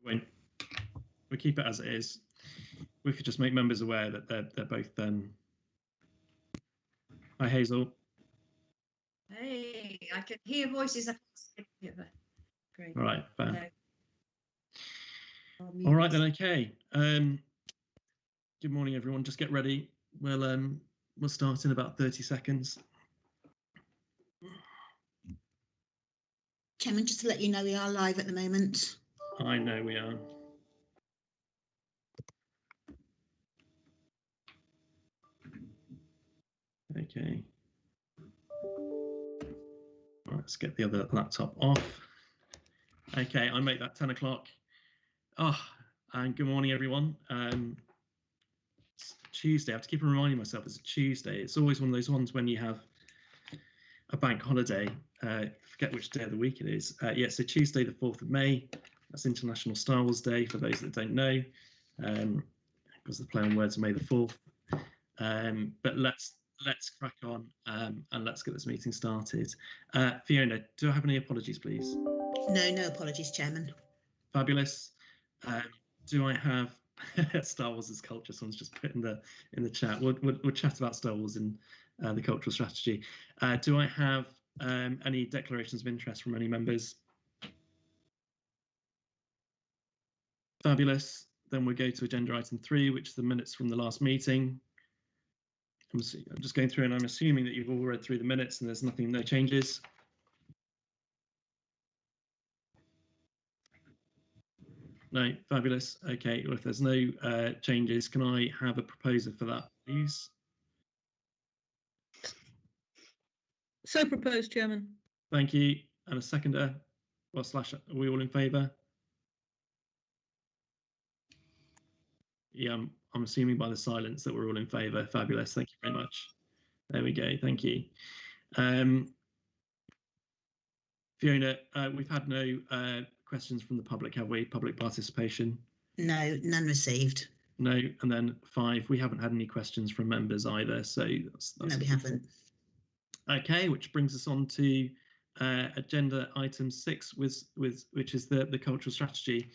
won't. We'll keep it as it is. We could just make members aware that they're both. Hi, Hazel. Hey, I can hear voices. I can't see it, but great. All right, fair. No. All right then. Okay. Good morning, everyone. Just get ready. We'll start in about 30 seconds. Chairman, just to let you know, we are live at the moment. I know we are. Okay. Let's get the other laptop off. Okay, I make that 10 o'clock. And good morning, everyone. It's Tuesday. I have to keep reminding myself it's a Tuesday. It's always one of those ones when you have a bank holiday. Forget which day of the week it is. Yeah, so Tuesday, the 4th of May. That's International Star Wars Day, for those that don't know, because the play on words are May the 4th. But let's crack on and let's get this meeting started. Fiona, do I have any apologies, please? No apologies, Chairman. Fabulous. Do I have Star Wars as culture? Someone's just put in the chat. We'll chat about Star Wars in the cultural strategy. Do I have any declarations of interest from any members? Fabulous. Then we'll go to agenda item 3, which is the minutes from the last meeting. I'm just going through and I'm assuming that you've all read through the minutes and there's no changes. No, fabulous. Okay, well, if there's no changes, can I have a proposer for that, please? So proposed, Chairman. Thank you. And a seconder? Well, slash, are we all in favour? Yeah, I'm assuming by the silence that we're all in favour. Fabulous. Thank you very much. There we go. Thank you. Fiona, we've had no questions from the public, have we? Public participation? No, none received. No, and then 5, we haven't had any questions from members either, so that's no, we haven't. Okay, which brings us on to agenda item 6, which is the cultural strategy.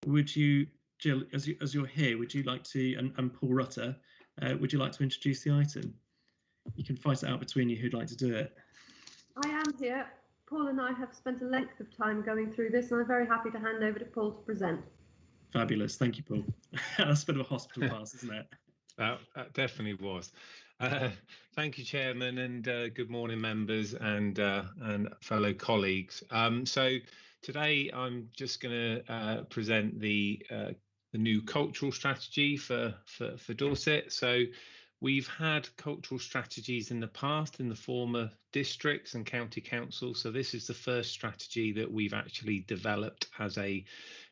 Would you, Jill, as you're here, would you like to, and Paul Rutter, would you like to introduce the item? You can fight it out between you who'd like to do it. I am here. Paul and I have spent a length of time going through this, and I'm very happy to hand over to Paul to present. Fabulous. Thank you, Paul. That's a bit of a hospital pass, isn't it? That definitely was. Thank you, Chairman, and good morning, members and fellow colleagues. So today I'm just going to present the new cultural strategy for Dorset. So we've had cultural strategies in the past in the former districts and county council. So this is the first strategy that we've actually developed as a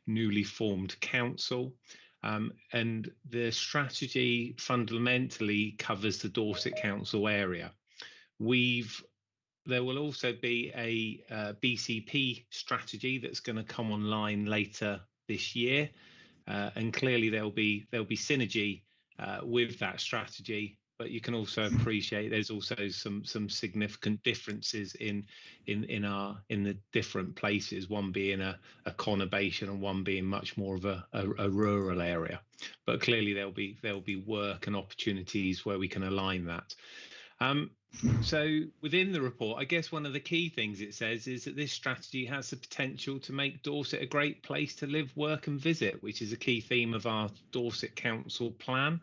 newly formed council. And the strategy fundamentally covers the Dorset Council area. There will also be a BCP strategy that's going to come online later this year, and clearly there'll be synergy with that strategy. But you can also appreciate there's also some significant differences in the different places, one being a conurbation and one being much more of a rural area. But clearly there'll be work and opportunities where we can align that. So within the report, I guess one of the key things it says is that this strategy has the potential to make Dorset a great place to live, work and visit, which is a key theme of our Dorset Council plan.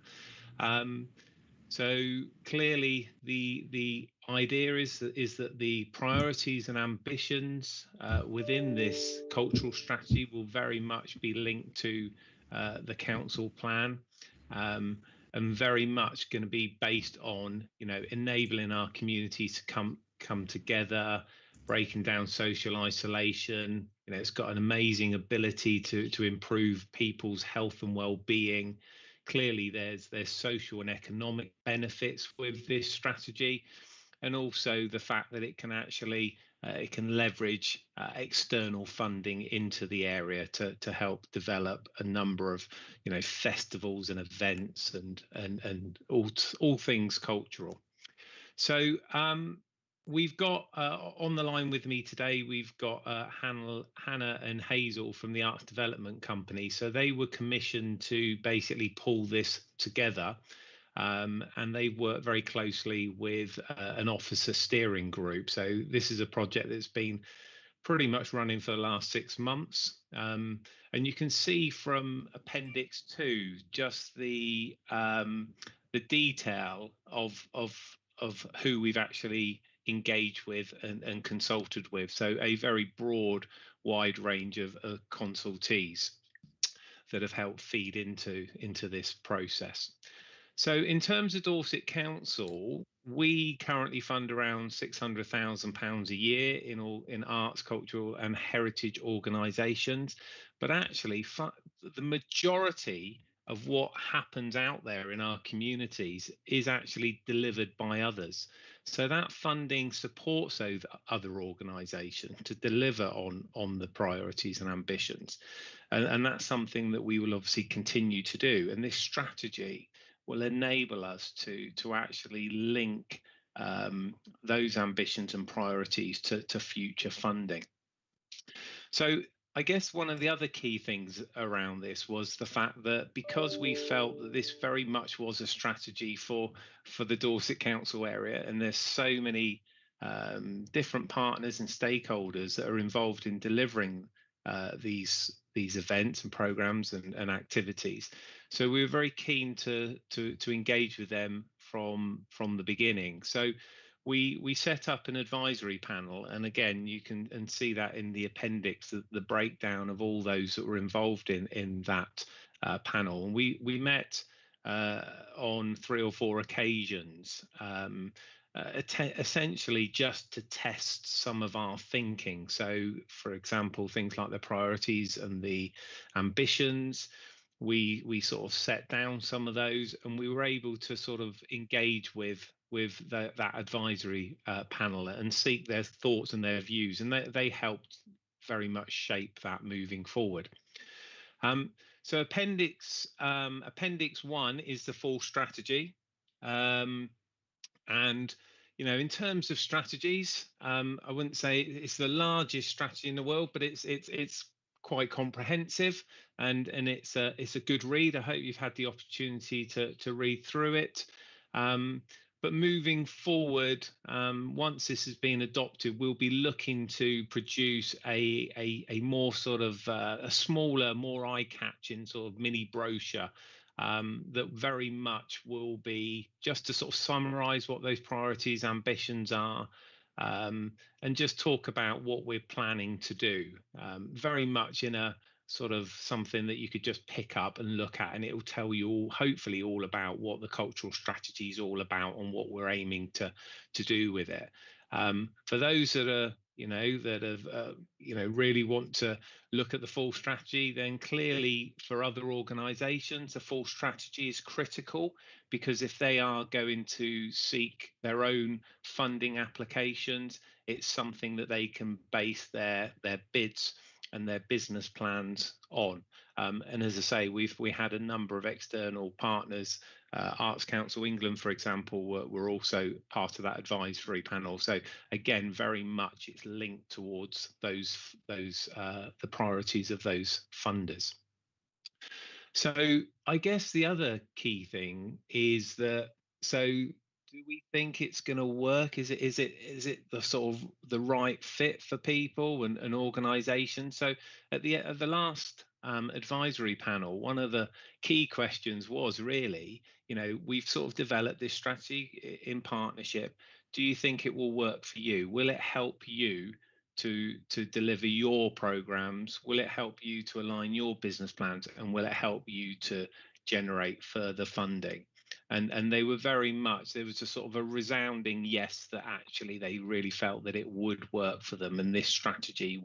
So clearly the idea is that the priorities and ambitions within this cultural strategy will very much be linked to the council plan, and very much going to be based on, enabling our communities to come together, breaking down social isolation. It's got an amazing ability to improve people's health and well-being. Clearly, there's social and economic benefits with this strategy, and also the fact that it can actually it can leverage external funding into the area to help develop a number of festivals and events and all things cultural. So we've got on the line with me today, we've got Hannah and Hazel from the Arts Development Company. So they were commissioned to basically pull this together. And they work very closely with an officer steering group. So this is a project that's been pretty much running for the last 6 months. And you can see from Appendix 2 just the detail of who we've actually engaged with and consulted with. So a very broad, wide range of consultees that have helped feed into this process. So in terms of Dorset Council, we currently fund around £600,000 a year in arts, cultural and heritage organisations. But actually, the majority of what happens out there in our communities is actually delivered by others. So that funding supports those other organisations to deliver on the priorities and ambitions. And that's something that we will obviously continue to do. And this strategy will enable us to actually link those ambitions and priorities to future funding. So I guess one of the other key things around this was the fact that because we felt that this very much was a strategy for the Dorset Council area, and there's so many different partners and stakeholders that are involved in delivering these events and programs and activities. So we were very keen to engage with them from the beginning. So we set up an advisory panel, and again you can see that in the appendix, the breakdown of all those that were involved in that panel. And we met on 3 or 4 occasions, essentially just to test some of our thinking. So for example, things like the priorities and the ambitions, we sort of set down some of those, and we were able to sort of engage with that advisory panel and seek their thoughts and their views, and they helped very much shape that moving forward. So appendix 1 is the full strategy, and in terms of strategies, I wouldn't say it's the largest strategy in the world, but it's quite comprehensive, and it's a good read. I hope you've had the opportunity to read through it. But moving forward, once this has been adopted, we'll be looking to produce a more sort of a smaller, more eye-catching sort of mini brochure that very much will be just to sort of summarize what those priorities, ambitions are, and just talk about what we're planning to do, very much in a sort of something that you could just pick up and look at, and it will tell you all, hopefully, all about what the cultural strategy is all about and what we're aiming to do with it. For those that are really want to look at the full strategy, then clearly for other organizations, the full strategy is critical, because if they are going to seek their own funding applications, it's something that they can base their bids and their business plans on. And as I say, we had a number of external partners. Arts Council England, for example, were also part of that advisory panel. So again, very much it's linked towards those the priorities of those funders. So I guess the other key thing is that, so do we think it's going to work? Is it the sort of the right fit for people and organizations? So at the last advisory panel, one of the key questions was really, we've sort of developed this strategy in partnership. Do you think it will work for you? Will it help you to deliver your programs? Will it help you to align your business plans? And will it help you to generate further funding? And they were very much, there was a sort of a resounding yes, that actually they really felt that it would work for them, and this strategy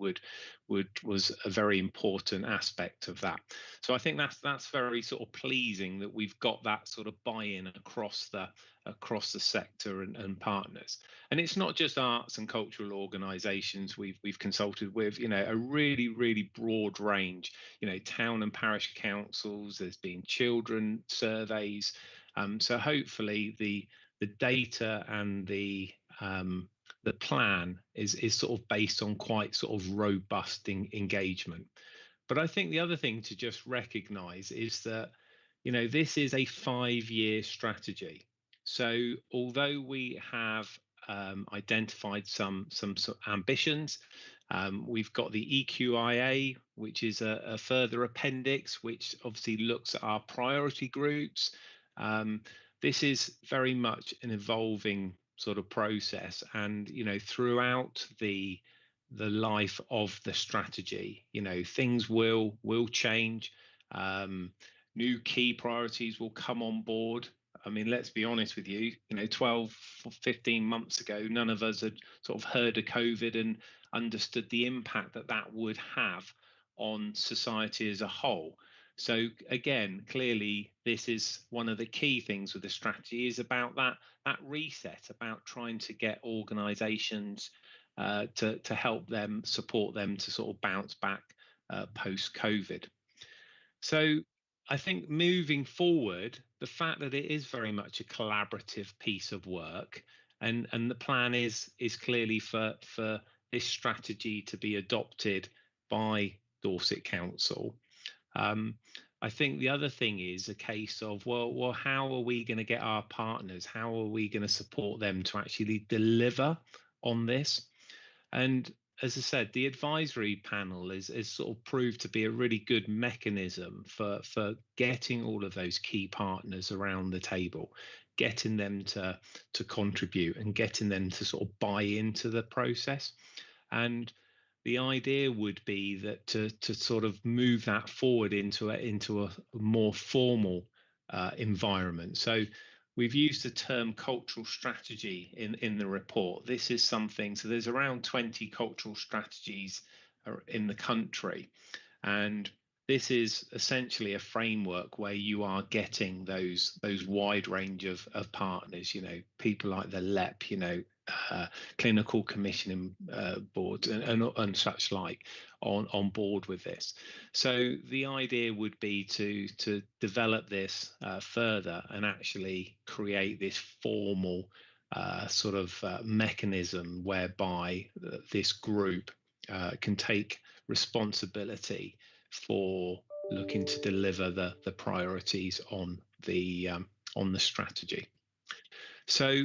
was a very important aspect of that. So I think that's very sort of pleasing that we've got that sort of buy-in across the sector and partners. And it's not just arts and cultural organisations we've consulted with, a really broad range, town and parish councils. There's been children surveys. So hopefully the data and the the plan is sort of based on quite sort of robust engagement. But I think the other thing to just recognise is that, you know, this is a 5-year strategy. So although we have identified some sort of ambitions, we've got the EQIA, which is a further appendix, which obviously looks at our priority groups. This is very much an evolving sort of process, and you know, throughout the life of the strategy, you know, things will change. New key priorities will come on board. I mean, let's be honest with you, you know, 12 or 15 months ago, none of us had sort of heard of COVID and understood the impact that that would have on society as a whole. So again, clearly, this is one of the key things with the strategy, is about that reset, about trying to get organisations to help them, support them to sort of bounce back post-COVID. So I think moving forward, the fact that it is very much a collaborative piece of work, and the plan is clearly for this strategy to be adopted by Dorset Council. I think the other thing is a case of, well, how are we going to get our partners? How are we going to support them to actually deliver on this? And as I said, the advisory panel is sort of proved to be a really good mechanism for getting all of those key partners around the table, getting them to contribute and getting them to sort of buy into the process. And the idea would be that to sort of move that forward into a more formal environment. So we've used the term cultural strategy in the report. This is something, so there's around 20 cultural strategies in the country. And this is essentially a framework where you are getting those wide range of partners, you know, people like the LEP, you know, clinical commissioning boards and such like on board with this. So the idea would be to develop this further and actually create this formal sort of mechanism whereby this group can take responsibility for looking to deliver the priorities on the strategy. So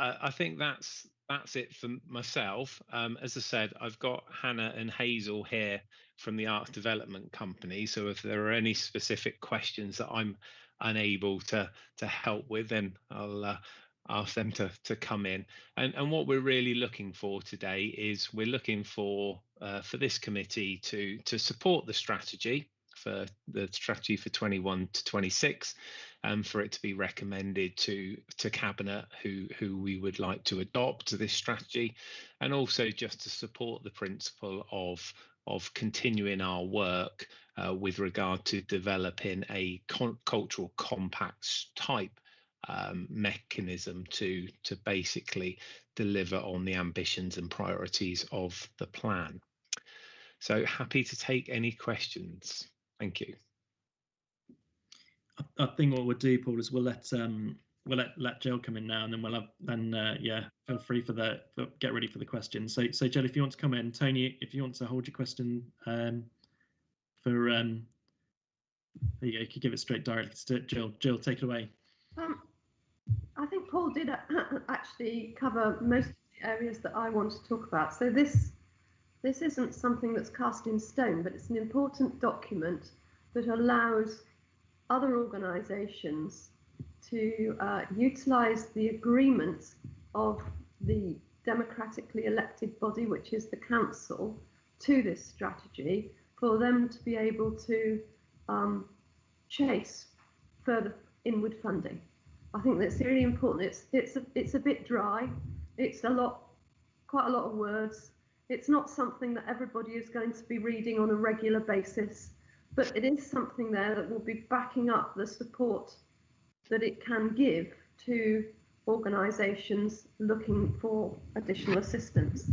I think that's it for myself. As I said, I've got Hannah and Hazel here from the Arts Development Company. So if there are any specific questions that I'm unable to help with, then I'll ask them to come in. And what we're really looking for today is we're looking for this committee to support the strategy for 21 to 26, and for it to be recommended to Cabinet who we would like to adopt this strategy, and also just to support the principle of continuing our work with regard to developing a cultural compacts type mechanism to basically deliver on the ambitions and priorities of the plan. So happy to take any questions. Thank you. I think what we'll do, Paul, is we'll let Jill come in now, and then we'll have yeah, feel free get ready for the questions. So Jill, if you want to come in, Tony, if you want to hold your question for you could give it straight directly to Jill. Jill, take it away. I think Paul did actually cover most of the areas that I want to talk about. So this isn't something that's cast in stone, but it's an important document that allows other organisations to utilise the agreement of the democratically elected body, which is the council, to this strategy, for them to be able to chase further inward funding. I think that's really important. It's a bit dry. It's quite a lot of words. It's not something that everybody is going to be reading on a regular basis, but it is something there that will be backing up the support that it can give to organisations looking for additional assistance.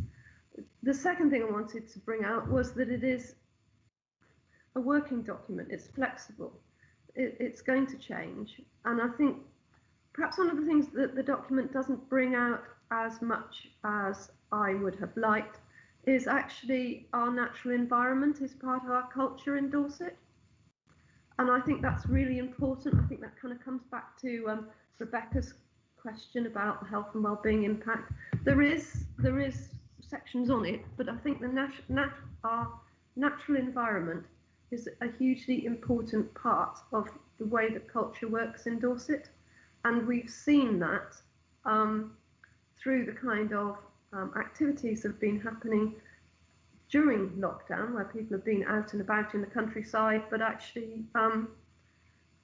The second thing I wanted to bring out was that it is a working document. It's flexible. It's going to change. And I think perhaps one of the things that the document doesn't bring out as much as I would have liked is actually our natural environment is part of our culture in Dorset. And I think that's really important. I think that kind of comes back to Rebecca's question about the health and wellbeing impact. There is sections on it, but I think our natural environment is a hugely important part of the way that culture works in Dorset. And we've seen that through the kind of activities that have been happening during lockdown, where people have been out and about in the countryside, but actually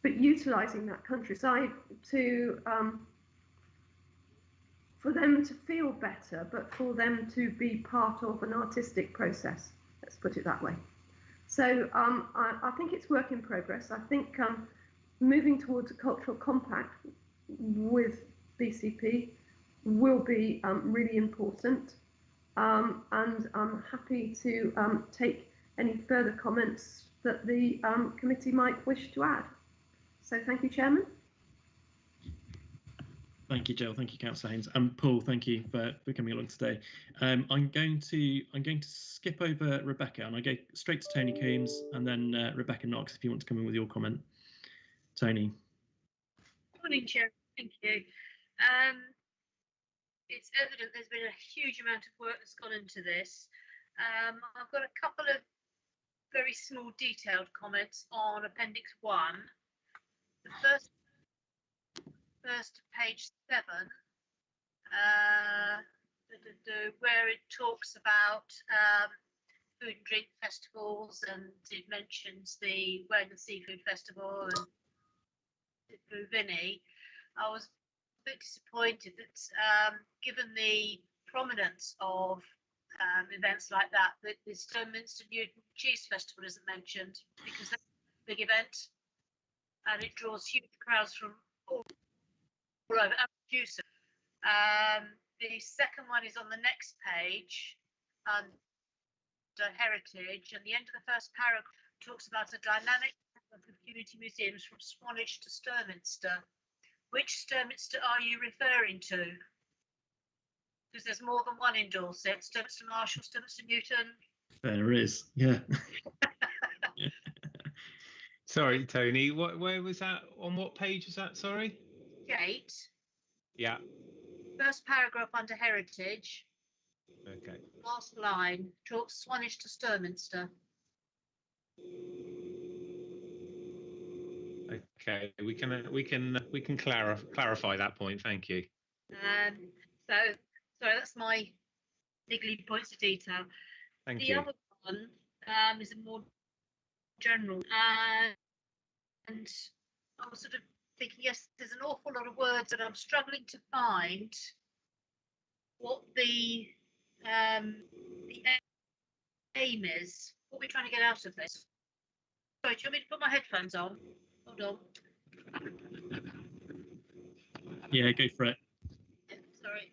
utilising that countryside to for them to feel better, but for them to be part of an artistic process. Let's put it that way. So I think it's work in progress. I think moving towards a cultural compact with BCP will be really important. And I'm happy to take any further comments that the committee might wish to add. So thank you, Chairman. Thank you, Jill. Thank you, Councillor Haynes. And Paul, thank you for coming along today. I'm going to skip over Rebecca, and I go straight to Tony Coombs, and then Rebecca Knox, if you want to come in with your comment. Tony. Morning, Chair. Thank you. It's evident there's been a huge amount of work that's gone into this. I've got a couple of very small detailed comments on Appendix 1. The first page 7, where it talks about food and drink festivals, and it mentions the Wellington Seafood Festival and Buvini. I was a bit disappointed that given the prominence of events like that, the Stonminster Newton Cheese Festival isn't mentioned, because that's a big event and it draws huge crowds from all over. The second one is on the next page under heritage, and the end of the first paragraph talks about a dynamic of community museums from Swanage to Sturminster. Which Sturminster are you referring to? Because there's more than one in Dorset. Sturminster Marshall, Sturminster Newton. There is, yeah. Sorry, Tony. Where was that? On what page was that? Sorry. 8. Yeah. First paragraph under heritage. Okay. Last line talks Swanage to Sturminster. Okay, we can clarify that point. Thank you. So that's my niggly points of detail. Thank you. The other one is a more general, and I was sort of thinking, yes, there's an awful lot of words that I'm struggling to find what the aim is, what we're trying to get out of this. Sorry, do you want me to put my headphones on? Hold on. Yeah, go for it. Yeah, sorry.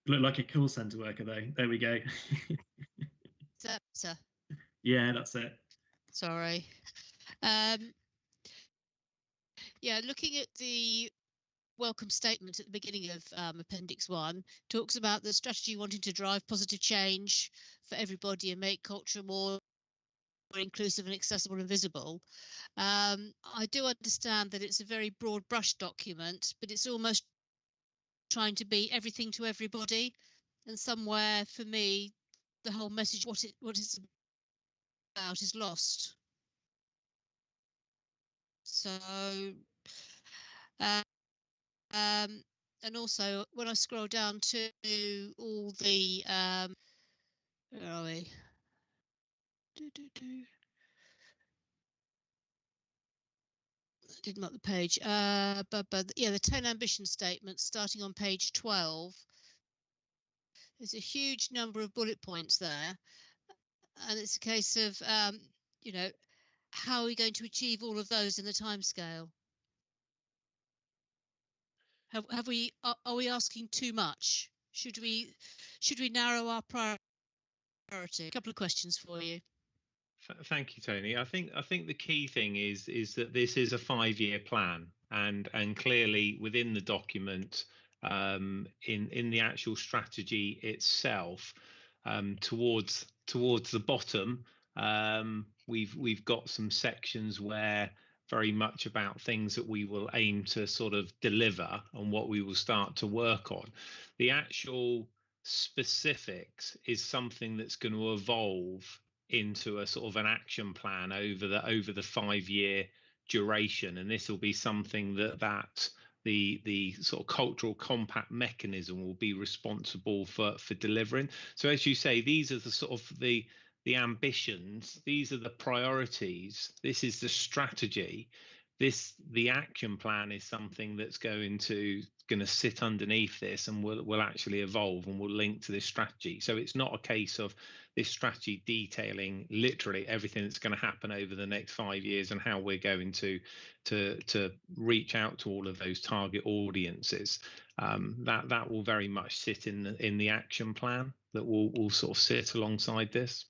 Look like a call centre worker though. There we go. Sir. Yeah, that's it. Sorry. Yeah, looking at the welcome statement at the beginning of Appendix 1, talks about the strategy wanting to drive positive change for everybody and make culture more inclusive and accessible and visible. I do understand that it's a very broad brush document, but it's almost trying to be everything to everybody, and somewhere for me the whole message, what it's about, is lost. So and also when I scroll down to all the where are we? I didn't mark the page. But yeah, the 10 ambition statements starting on page 12. There's a huge number of bullet points there, and it's a case of you know, how are we going to achieve all of those in the timescale? Are we asking too much? Should we narrow our priority? A couple of questions for you. Thank you, Tony. I think the key thing is that this is a 5-year plan, and clearly within the document in the actual strategy itself. Towards the bottom, we've got some sections where very much about things that we will aim to sort of deliver and what we will start to work on. The actual specifics is something that's going to evolve into a sort of an action plan over the 5-year duration, and this will be something that the sort of cultural compact mechanism will be responsible for delivering. So as you say, these are the sort of the ambitions, these are the priorities, this is the strategy. The action plan is something that's going to sit underneath this and will actually evolve and will link to this strategy. So it's not a case of this strategy detailing literally everything that's going to happen over the next 5 years and how we're going to reach out to all of those target audiences. That will very much sit in the action plan that will sort of sit alongside this.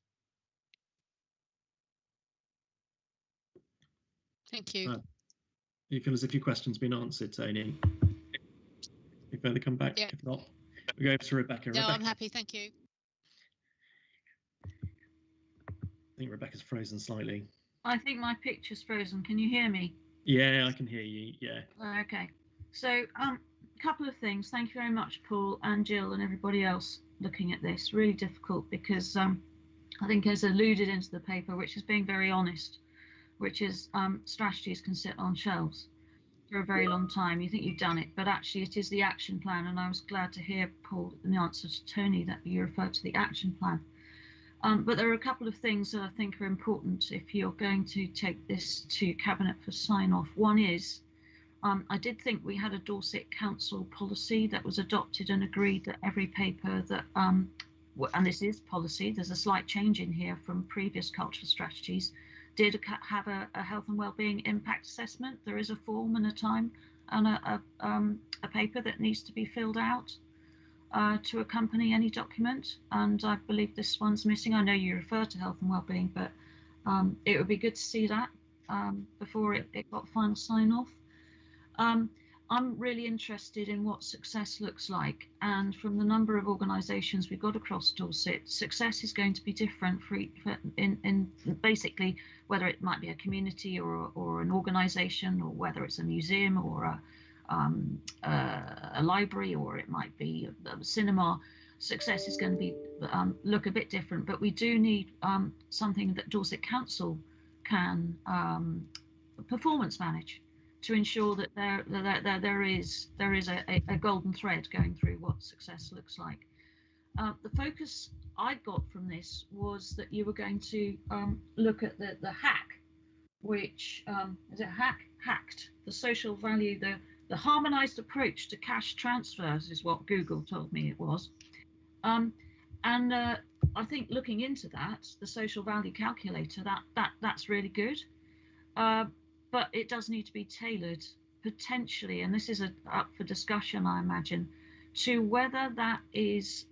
Thank you. You feel as if your question's been answered, Tony? You further come back? Yeah. If not, we go over to Rebecca. No, Rebecca. I'm happy. Thank you. I think Rebecca's frozen slightly. I think my picture's frozen. Can you hear me? Yeah, I can hear you. Yeah. Okay. So, a couple of things. Thank you very much, Paul and Jill and everybody else looking at this. Really difficult because I think as alluded into the paper, which is being very honest, which is strategies can sit on shelves for a very long time. You think you've done it, but actually it is the action plan. And I was glad to hear, Paul, in the answer to Tony, that you referred to the action plan. But there are a couple of things that I think are important if you're going to take this to Cabinet for sign-off. One is, I did think we had a Dorset Council policy that was adopted and agreed that every paper that, and this is policy, there's a slight change in here from previous cultural strategies, did have a health and wellbeing impact assessment. There is a form and a time and a paper that needs to be filled out to accompany any document, and I believe this one's missing. I know you refer to health and wellbeing, but it would be good to see that before it got final sign-off. I'm really interested in what success looks like, and from the number of organisations we've got across Dorset, success is going to be different in basically whether it might be a community or an organisation, or whether it's a museum or a library, or it might be a cinema. Success is going to be look a bit different, but we do need something that Dorset Council can performance manage to ensure that there is a golden thread going through what success looks like. The focus I got from this was that you were going to look at the hack, which is it hacked the social value, the harmonized approach to cash transfers is what Google told me it was. I think looking into that, the social value calculator, that's really good. But it does need to be tailored potentially, and this is up for discussion, I imagine, to whether that is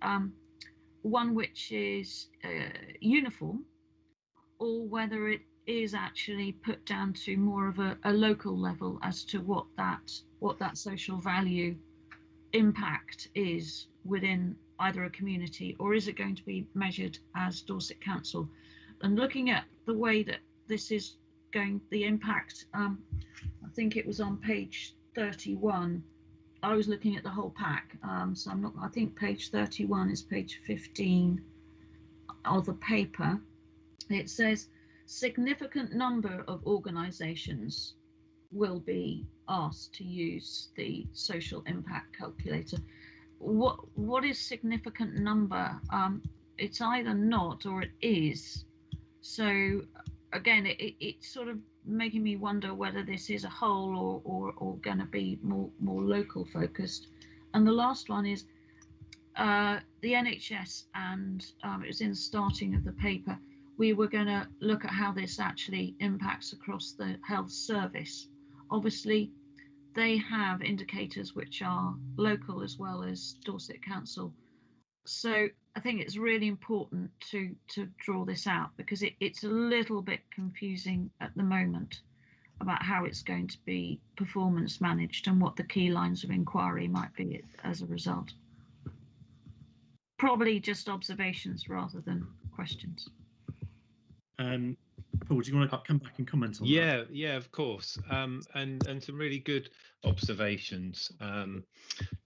one which is uniform, or whether it is actually put down to more of a local level as to what that social value impact is within either a community, or is it going to be measured as Dorset Council? And looking at the way that this is going, the impact, I think it was on page 31. I was looking at the whole pack, so I'm not, I think page 31 is page 15 of the paper. It says significant number of organisations will be asked to use the social impact calculator. What is significant number? It's either not or it is. So again, it's sort of making me wonder whether this is a whole or going to be more local focused. And the last one is the NHS, and it was in the starting of the paper, we were going to look at how this actually impacts across the health service. Obviously, they have indicators which are local as well as Dorset Council. So I think it's really important to draw this out, because it's a little bit confusing at the moment. about how it's going to be performance managed and what the key lines of inquiry might be as a result. Probably just observations rather than questions. Paul, do you want to come back and comment on that? Yeah, of course. And some really good observations.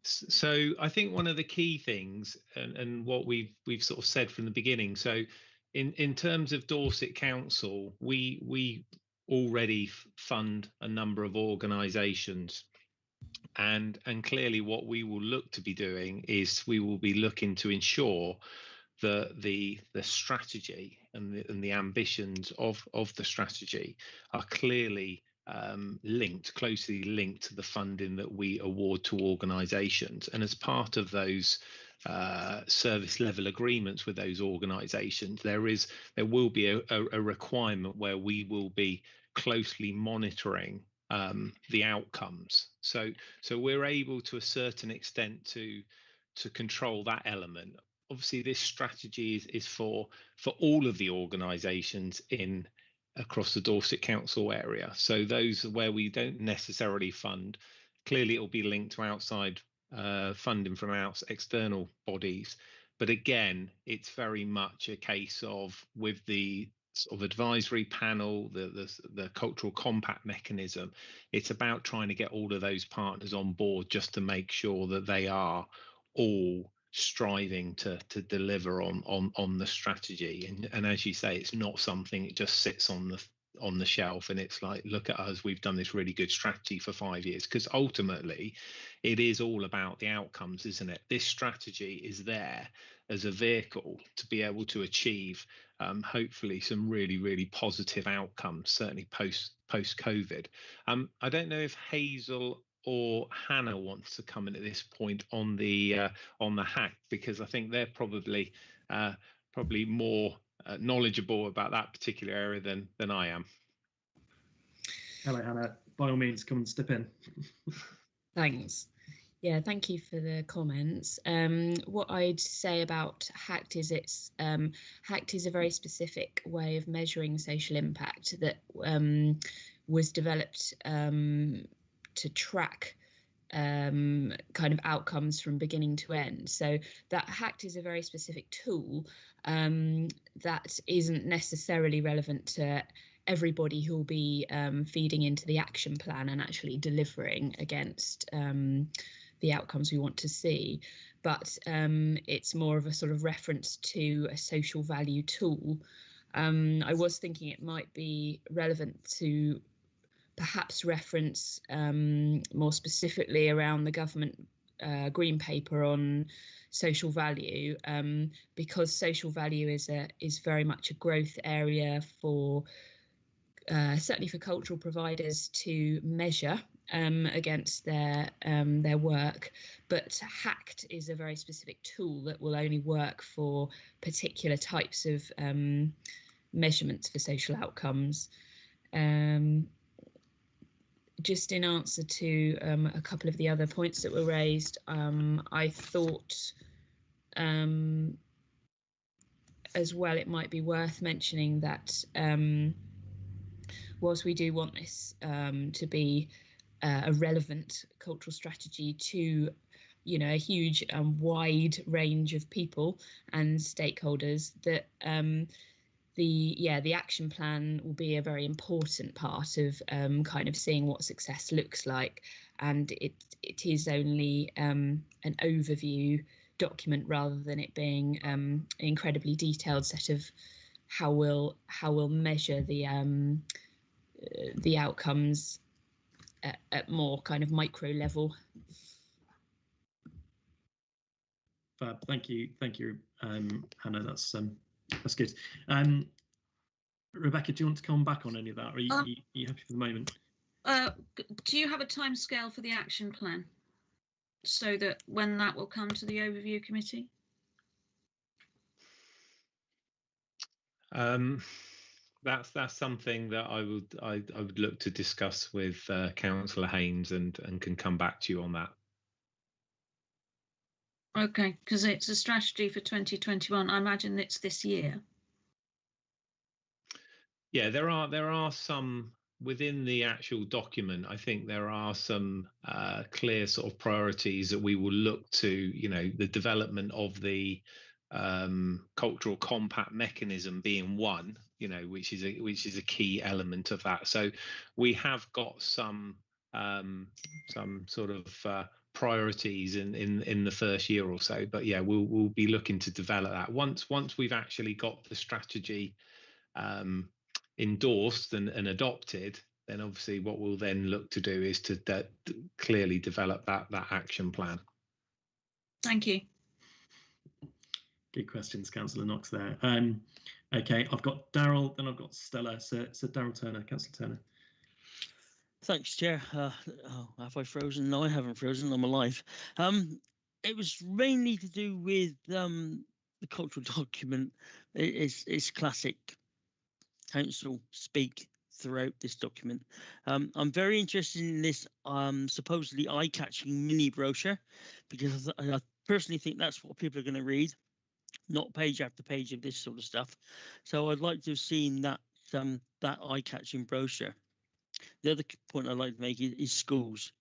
So I think one of the key things, and what we've sort of said from the beginning. So in terms of Dorset Council, we already fund a number of organisations. And clearly what we will look to be doing is we will be looking to ensure that the strategy and the ambitions of the strategy are clearly closely linked to the funding that we award to organisations. And as part of those service level agreements with those organisations, there will be a requirement where we will be closely monitoring the outcomes. So we're able to a certain extent to control that element. Obviously, this strategy is for all of the organisations across the Dorset Council area. So those where we don't necessarily fund, clearly it will be linked to outside funding from external bodies. But again, it's very much a case of, with the sort of advisory panel, the cultural compact mechanism, it's about trying to get all of those partners on board just to make sure that they are all striving to deliver on the strategy. And as you say, it's not something that just sits on the shelf and it's like, look at us, we've done this really good strategy for 5 years, because ultimately it is all about the outcomes, isn't it? This strategy is there as a vehicle to be able to achieve hopefully some really, really positive outcomes, certainly post COVID. I don't know if Hazel or Hannah wants to come in at this point on the HACT, because I think they're probably more knowledgeable about that particular area than I am. Hello, Hannah. By all means, come and step in. Thanks. Yeah, thank you for the comments. What I'd say about HACT is HACT is a very specific way of measuring social impact that was developed to track kind of outcomes from beginning to end. So that HACT is a very specific tool that isn't necessarily relevant to everybody who'll be feeding into the action plan and actually delivering against the outcomes we want to see. But it's more of a sort of reference to a social value tool. I was thinking it might be relevant to perhaps reference more specifically around the government green paper on social value, because social value is very much a growth area for certainly for cultural providers to measure against their work. But HACT is a very specific tool that will only work for particular types of measurements for social outcomes. Just in answer to a couple of the other points that were raised, I thought as well it might be worth mentioning that whilst we do want this to be a relevant cultural strategy to, you know, a huge and wide range of people and stakeholders, that the action plan will be a very important part of kind of seeing what success looks like, and it is only an overview document rather than it being an incredibly detailed set of how we'll measure the outcomes at more kind of micro level. Fab. Thank you, Hannah. That's good. Rebecca, do you want to come back on any of that? Or are you happy for the moment? Do you have a time scale for the action plan, so that when that will come to the overview committee? That's something that I would look to discuss with Councillor Haynes and can come back to you on that. Okay, because it's a strategy for 2021. I imagine it's this year. Yeah, there are some within the actual document, I think there are some clear sort of priorities that we will look to, the development of the cultural compact mechanism being one, which is a key element of that. So we have got some sort of priorities in the first year or so, but yeah, we'll be looking to develop that once we've actually got the strategy endorsed and adopted. Then obviously what we'll then look to do is to clearly develop that action plan. Thank you. Good questions, Councillor Knox there. Okay, I've got Daryl, then I've got Stella. So Daryl Turner, Councillor Turner. Thanks, Chair. Have I frozen? No, I haven't frozen. I'm alive. It was mainly to do with the cultural document. It's classic council speak throughout this document. I'm very interested in this supposedly eye-catching mini brochure, because I personally think that's what people are going to read, not page after page of this sort of stuff. So I'd like to have seen that that eye-catching brochure. The other point I'd like to make is schools.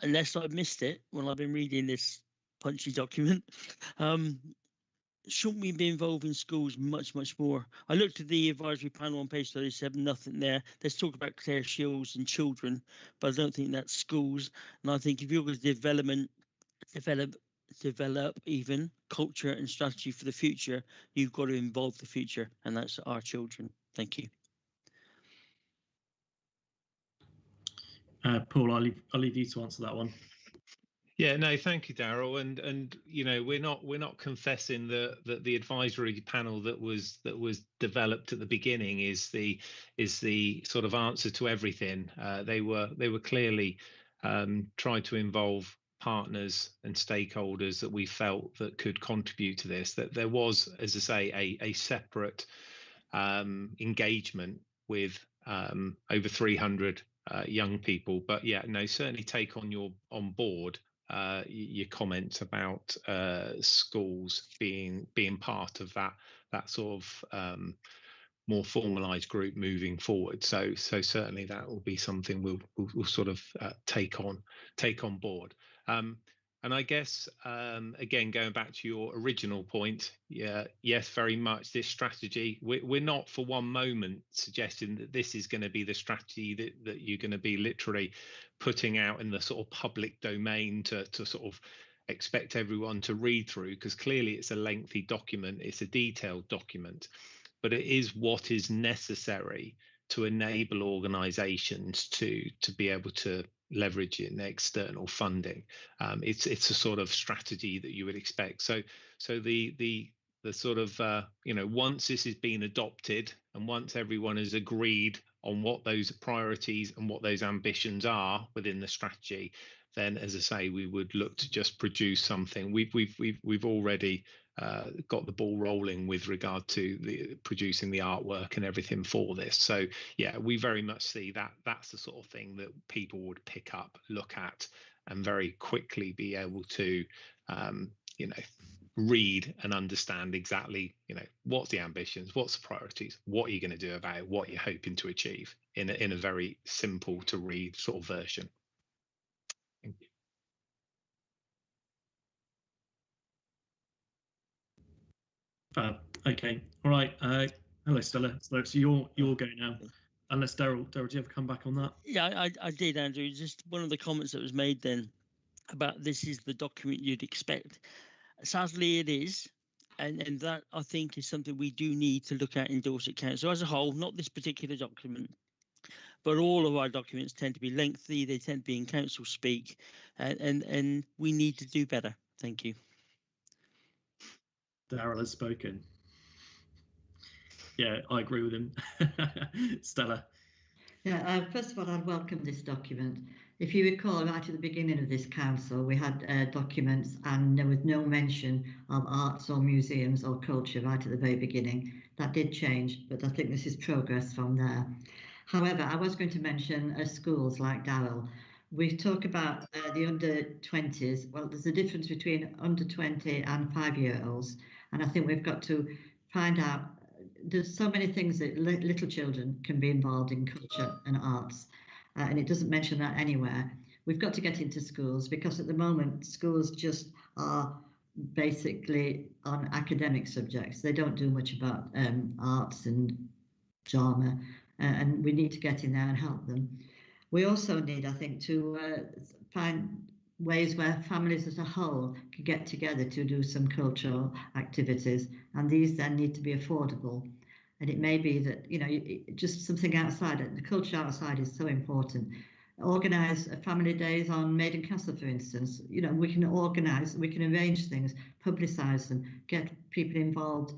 Unless I've missed it when I've been reading this punchy document, shouldn't we be involved in schools much more? I looked at the advisory panel on page 37, nothing there. Let's talk about Clare Shields and children, but I don't think that's schools. And I think if you're going to develop even culture and strategy for the future, you've got to involve the future, and that's our children. Thank you. Paul, I'll leave you to answer that one. Yeah, no, thank you, Daryl. And we're not confessing that the advisory panel that was developed at the beginning is the sort of answer to everything. They were clearly tried to involve partners and stakeholders that we felt that could contribute to this. That there was, as I say, a separate engagement with over 300 young people. But yeah, no, certainly take on board your comments about schools being part of that sort of more formalized group moving forward. So certainly that will be something we'll sort of take on board. And I guess, again, going back to your original point, yes, very much this strategy, we're not for one moment suggesting that this is going to be the strategy that you're going to be literally putting out in the sort of public domain to sort of expect everyone to read through, because clearly it's a lengthy document, it's a detailed document, but it is what is necessary to enable organisations to be able to leverage it in external funding. It's a sort of strategy that you would expect. So the sort of once this has been adopted and once everyone has agreed on what those priorities and what those ambitions are within the strategy, then, as I say, we would look to just produce something. We've already got the ball rolling with regard to producing the artwork and everything for this. So yeah, we very much see that that's the sort of thing that people would pick up, look at, and very quickly be able to read and understand exactly what's the ambitions, what's the priorities, what are you going to do about it, what you're hoping to achieve in a very simple to read sort of version. Thank you. Okay, all right. Hello, Stella. So you're going now. Unless Daryl, do you ever come back on that? Yeah, I did, Andrew. Just one of the comments that was made then about this is the document you'd expect. Sadly, it is, and that I think is something we do need to look at in Dorset Council as a whole, not this particular document, but all of our documents tend to be lengthy. They tend to be in council speak, and we need to do better. Thank you. Daryl has spoken. Yeah, I agree with him. Stella. Yeah, first of all, I'd welcome this document. If you recall, right at the beginning of this council, we had documents and there was no mention of arts or museums or culture right at the very beginning. That did change, but I think this is progress from there. However, I was going to mention schools like Daryl. We talk about the under 20s. Well, there's a difference between under 20 and 5-year-olds. And I think we've got to find out there's so many things that little children can be involved in culture and arts, and it doesn't mention that anywhere. We've got to get into schools, because at the moment schools just are basically on academic subjects. They don't do much about arts and drama, and we need to get in there and help them. We also need, I think, to find ways where families as a whole can get together to do some cultural activities, and these then need to be affordable. And it may be that, you know, just something outside, the culture outside is so important. Organise family days on Maiden Castle, for instance. You know, we can organise, we can arrange things, publicise them, get people involved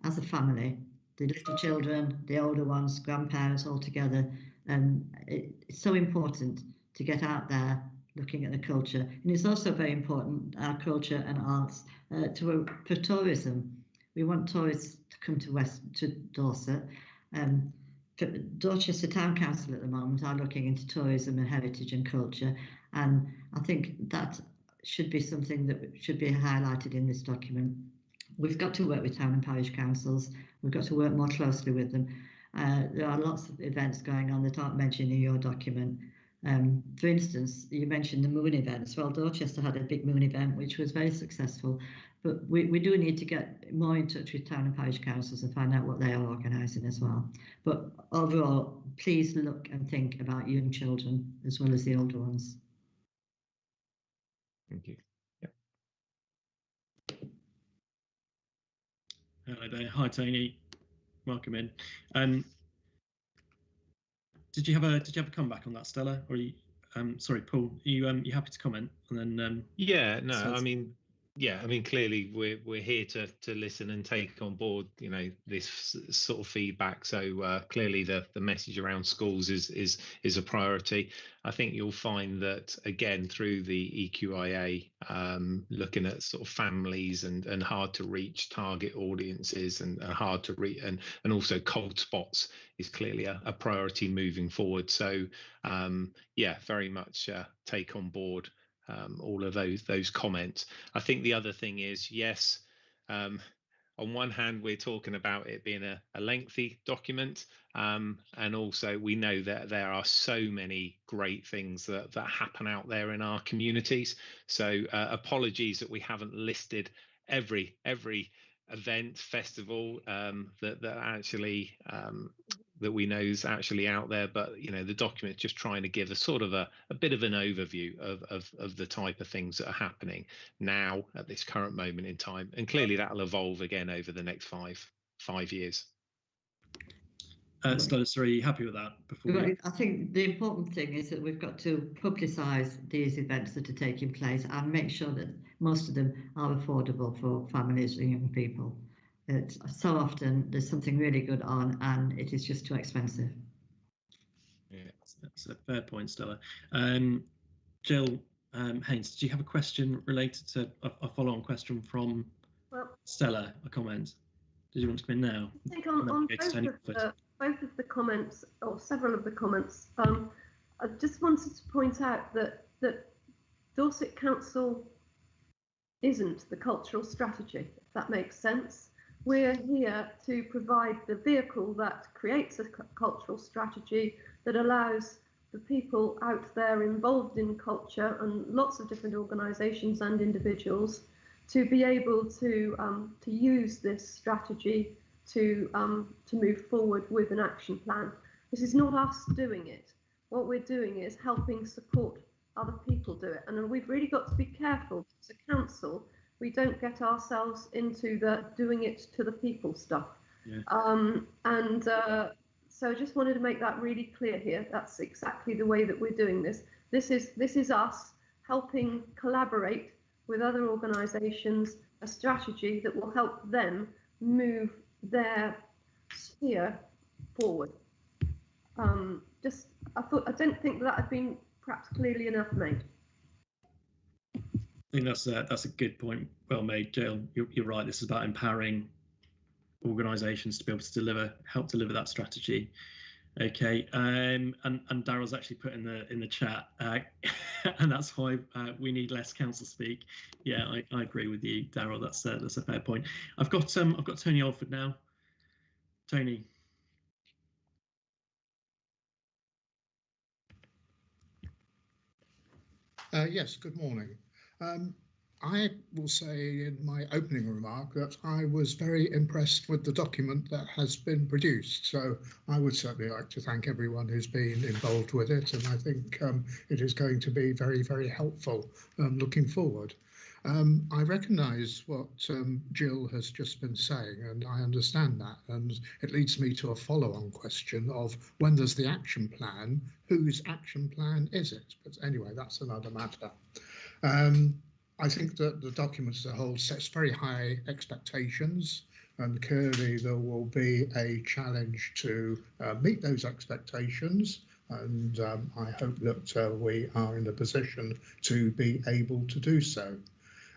as a family, the little children, the older ones, grandparents all together. It's so important to get out there looking at the culture. And it's also very important, our culture and arts, for tourism. We want tourists to come to Dorset. Dorchester Town Council at the moment are looking into tourism and heritage and culture, and I think that should be something that should be highlighted in this document. We've got to work with town and parish councils. We've got to work more closely with them. There are lots of events going on that aren't mentioned in your document. For instance, you mentioned the Moon events. Well, Dorchester had a big Moon event, which was very successful, but we do need to get more in touch with town and parish councils and find out what they are organising as well. But overall, please look and think about young children as well as the older ones. Thank you. Hello there. Hi, Tony. Welcome in. Did you have a comeback on that, Stella? Or you, sorry, Paul, you happy to comment? And then yeah, no, I mean, clearly we're here to listen and take on board, you know, this sort of feedback. So clearly the message around schools is a priority. I think you'll find that again through the EQIA, looking at sort of families and hard to reach target audiences and hard to reach and also cold spots is clearly a priority moving forward. So yeah, very much take on board all of those comments. I think the other thing is, yes, on one hand, we're talking about it being a lengthy document, and also we know that there are so many great things that happen out there in our communities. So apologies that we haven't listed every event, festival that actually that we know is actually out there, but you know the document just trying to give a sort of a bit of an overview of the type of things that are happening now at this current moment in time, and clearly that'll evolve again over the next five years. Stella, sorry, are you happy with that? I think the important thing is that we've got to publicise these events that are taking place and make sure that most of them are affordable for families and young people. It's so often there's something really good on and it is just too expensive. Yeah, that's a fair point, Stella. Jill Haynes, did you have a question related to a follow-on question from Stella, a comment? Did you want to come in now? I think on both of the comments, or several of the comments, I just wanted to point out that Dorset Council isn't the cultural strategy, if that makes sense. We're here to provide the vehicle that creates a cultural strategy that allows the people out there involved in culture and lots of different organisations and individuals to be able to use this strategy to move forward with an action plan. This is not us doing it. What we're doing is helping support other people do it. And we've really got to be careful as a council, we don't get ourselves into the doing it to the people stuff. Yeah. So I just wanted to make that really clear here. That's exactly the way that we're doing this. This is us helping collaborate with other organisations, a strategy that will help them move their sphere forward. I don't think that had been perhaps clearly enough made. I think that's a good point. Well made, Jill. You're right. This is about empowering organisations to be able to help deliver that strategy. Okay, and Daryl's actually put in the chat, and that's why we need less council speak. Yeah, I agree with you, Daryl. That's a fair point. I've got Tony Alford now. Tony. Yes, good morning. I will say in my opening remark that I was very impressed with the document that has been produced. So I would certainly like to thank everyone who's been involved with it. And I think it is going to be very, very helpful looking forward. I recognise what Jill has just been saying, and I understand that. And it leads me to a follow-on question of when there's the action plan, whose action plan is it? But anyway, that's another matter. I think that the document as a whole sets very high expectations, and clearly there will be a challenge to meet those expectations. And I hope that we are in a position to be able to do so.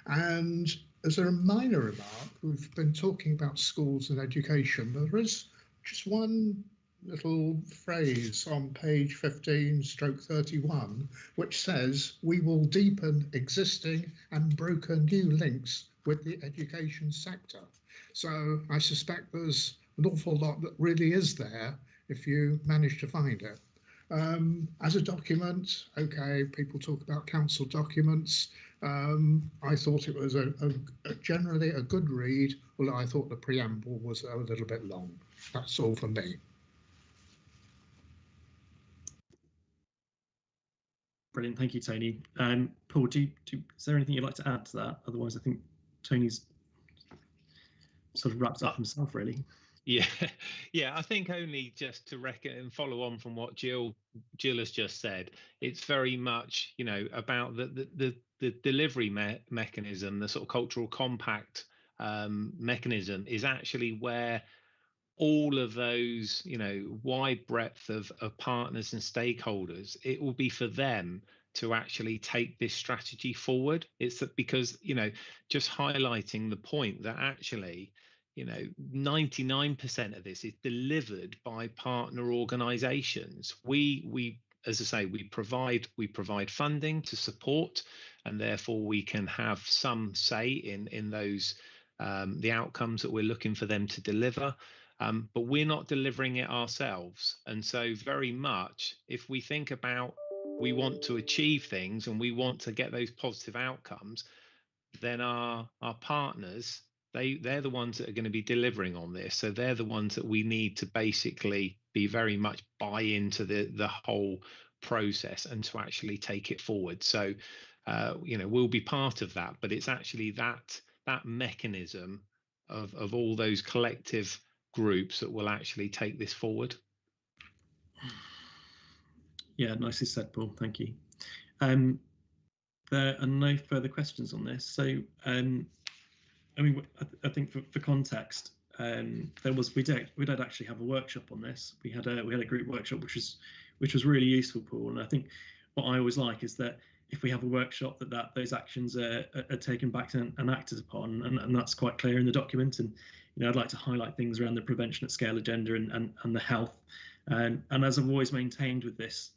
And as a minor remark, we've been talking about schools and education. There is just one little phrase on page 15/31, which says, we will deepen existing and broker new links with the education sector. So I suspect there's an awful lot that really is there if you manage to find it. As a document, okay, people talk about council documents. I thought it was a generally a good read, although I thought the preamble was a little bit long. That's all from me. Brilliant, thank you, Tony. Paul, is there anything you'd like to add to that? Otherwise, I think Tony's sort of wrapped up himself, really. Yeah, I think only just to reckon and follow on from what Jill has just said. It's very much, you know, about the delivery mechanism, the sort of cultural compact mechanism is actually where all of those, you know, wide breadth of partners and stakeholders, it will be for them to actually take this strategy forward. It's that because, you know, just highlighting the point that actually, you know, 99% of this is delivered by partner organizations. We as I say, we provide funding to support, and therefore we can have some say in those the outcomes that we're looking for them to deliver. But we're not delivering it ourselves. And so very much, if we think about we want to achieve things and we want to get those positive outcomes, then our partners, they're the ones that are going to be delivering on this. So they're the ones that we need to basically be very much buy into the whole process and to actually take it forward. So, you know, we'll be part of that, but it's actually that mechanism of all those collective groups that will actually take this forward. Yeah, nicely said, Paul. Thank you. There are no further questions on this. So, I mean, I think for context, we did actually have a workshop on this. We had a group workshop which was really useful, Paul. And I think what I always like is that if we have a workshop, that those actions are taken back and acted upon, and that's quite clear in the document. And you know, I'd like to highlight things around the prevention at scale agenda and the health. And as I've always maintained with this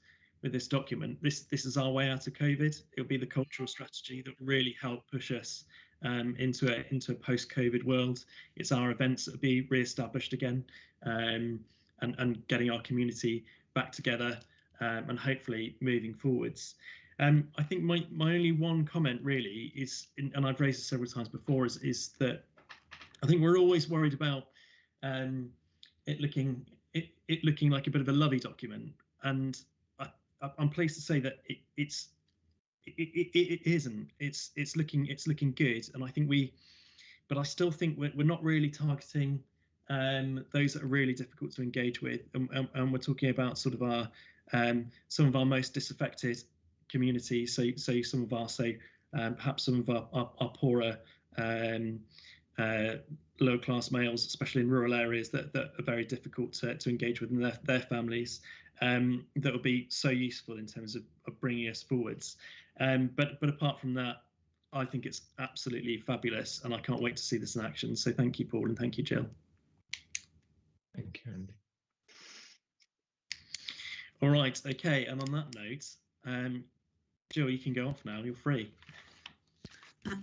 document, this is our way out of COVID. It'll be the cultural strategy that will really help push us into a post-COVID world. It's our events that will be re-established again, and getting our community back together, and hopefully moving forwards. I think my only one comment really is, and I've raised it several times before, is that I think we're always worried about it looking like a bit of a lovey document, and I'm pleased to say that it isn't. It's looking good, and I think but I still think we're not really targeting those that are really difficult to engage with, and we're talking about sort of our some of our most disaffected communities. So some of our perhaps some of our poorer lower class males, especially in rural areas that are very difficult to engage with, and their families, that will be so useful in terms of bringing us forwards. But apart from that, I think it's absolutely fabulous, and I can't wait to see this in action. So thank you, Paul, and thank you, Jill. Thank you, Andy. All right, okay, and on that note, Jill, you can go off now. You're free.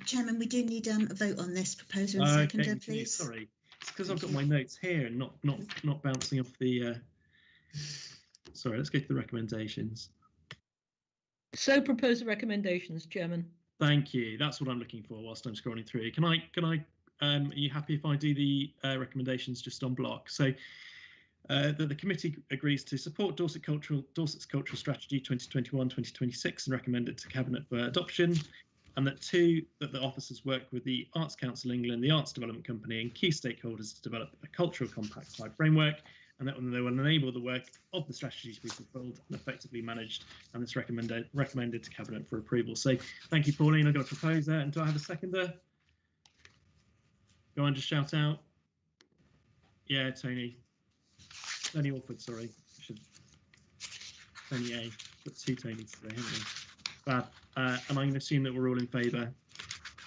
Chairman, we do need a vote on this. Proposer and seconder, please. Sorry. It's because I've got my notes here and not bouncing off the. Sorry, let's go to the recommendations. So propose the recommendations, Chairman. Thank you. That's what I'm looking for whilst I'm scrolling through. Can I? Are you happy if I do the recommendations just on block? So the committee agrees to support Dorset's cultural strategy 2021-2026 and recommend it to Cabinet for adoption. And that the officers work with the Arts Council England, the Arts Development Company and key stakeholders to develop a cultural compact type framework, and that they will enable the work of the strategy to be fulfilled and effectively managed, and it's recommended to Cabinet for approval. So thank you, Pauline. I've got a proposer, and do I have a seconder? Go on, just shout out. Yeah, Tony Orford, sorry. Tony A. Got two Tonys today, haven't we? Fab. And I'm going to assume that we're all in favour,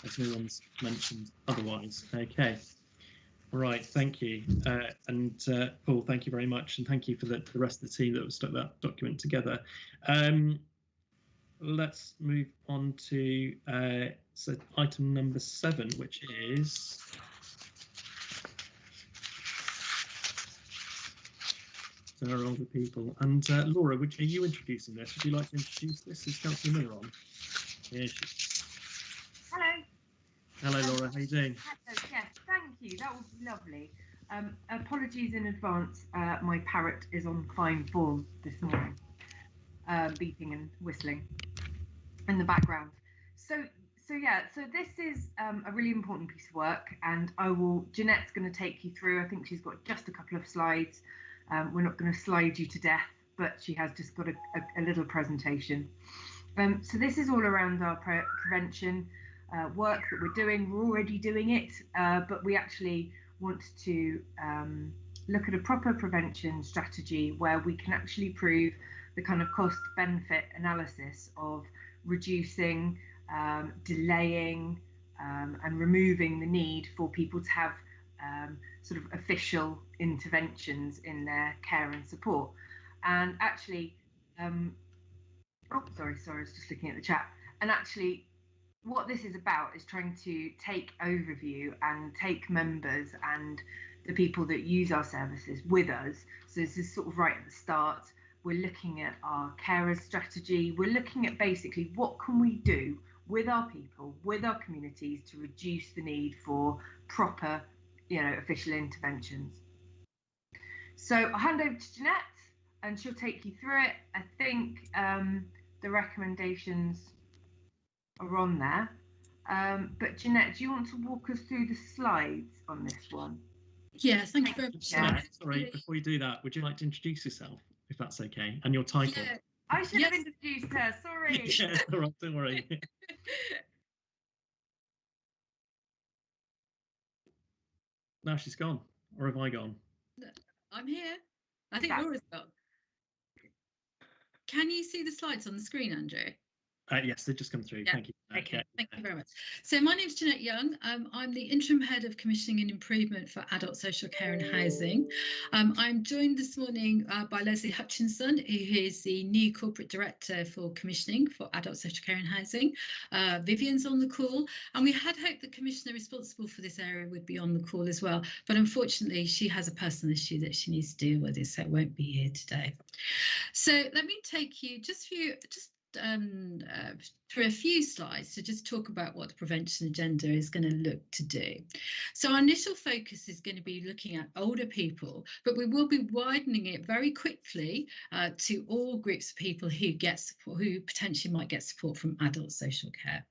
as no one's mentioned otherwise. Okay. All right. Thank you. And Paul, thank you very much. And thank you for the rest of the team that have stuck that document together. Let's move on to so item number 7, which is there are older people. And Laura, are you introducing this? Would you like to introduce this? Is Councillor Miller on? Here she is. Hello. Hello, Laura. How are you doing? Hello. Yes, thank you. That was lovely. Apologies in advance. My parrot is on fine form this morning, beeping and whistling in the background. So this is a really important piece of work, and Jeanette's going to take you through. I think she's got just a couple of slides. We're not going to slide you to death, but she has just got a little presentation. So this is all around our prevention work that we're doing. We're already doing it, but we actually want to look at a proper prevention strategy where we can actually prove the kind of cost-benefit analysis of reducing, delaying, and removing the need for people to have sort of official interventions in their care and support. And actually, sorry, I was just looking at the chat. And actually, what this is about is trying to take overview and take members and the people that use our services with us. So this is sort of right at the start. We're looking at our carers strategy. We're looking at basically what can we do with our people, with our communities to reduce the need for proper, official interventions. So I'll hand over to Jeanette and she'll take you through it. I think the recommendations are on there. But Jeanette, do you want to walk us through the slides on this one? Yeah, thank you very much. Sorry, before you do that, would you like to introduce yourself, if that's okay, and your title? Yeah, I should have introduced her, sorry. Yeah, all right, don't worry. Now she's gone, or have I gone? I'm here. I think Laura's gone. Can you see the slides on the screen, Andrew? Yes, they've just come through. Yeah. Thank you. Okay, thank you very much. So my name's Jeanette Young. I'm the Interim Head of Commissioning and Improvement for Adult Social Care and Housing. I'm joined this morning by Leslie Hutchinson, who is the new Corporate Director for Commissioning for Adult Social Care and Housing. Vivian's on the call, and we had hoped the Commissioner responsible for this area would be on the call as well, but unfortunately she has a personal issue that she needs to deal with, so won't be here today. So let me take you through a few slides to just talk about what the prevention agenda is going to look to do. So our initial focus is going to be looking at older people, but we will be widening it very quickly to all groups of people who get support, who potentially might get support from adult social care.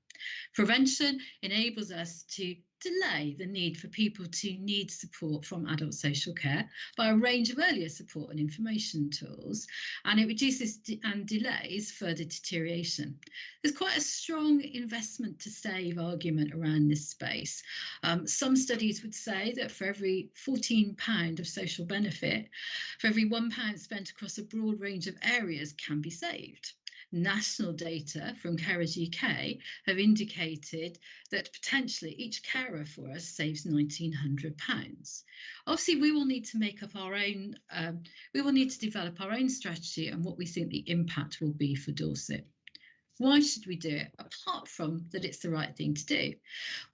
Prevention enables us to delay the need for people to need support from adult social care by a range of earlier support and information tools, and it reduces and delays further deterioration. There's quite a strong investment to save argument around this space. Some studies would say that for every £14 of social benefit, for every £1 spent across a broad range of areas can be saved. National data from Carers UK have indicated that potentially each carer for us saves £1,900. Obviously, we will need to make up our own, we will need to develop our own strategy and what we think the impact will be for Dorset. Why should we do it, apart from that it's the right thing to do?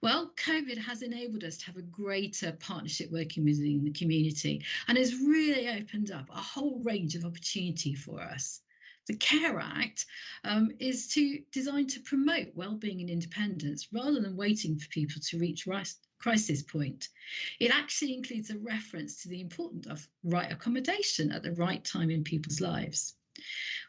Well, COVID has enabled us to have a greater partnership working within the community and has really opened up a whole range of opportunity for us. The CARE Act is designed to promote wellbeing and independence rather than waiting for people to reach crisis point. It actually includes a reference to the importance of right accommodation at the right time in people's lives.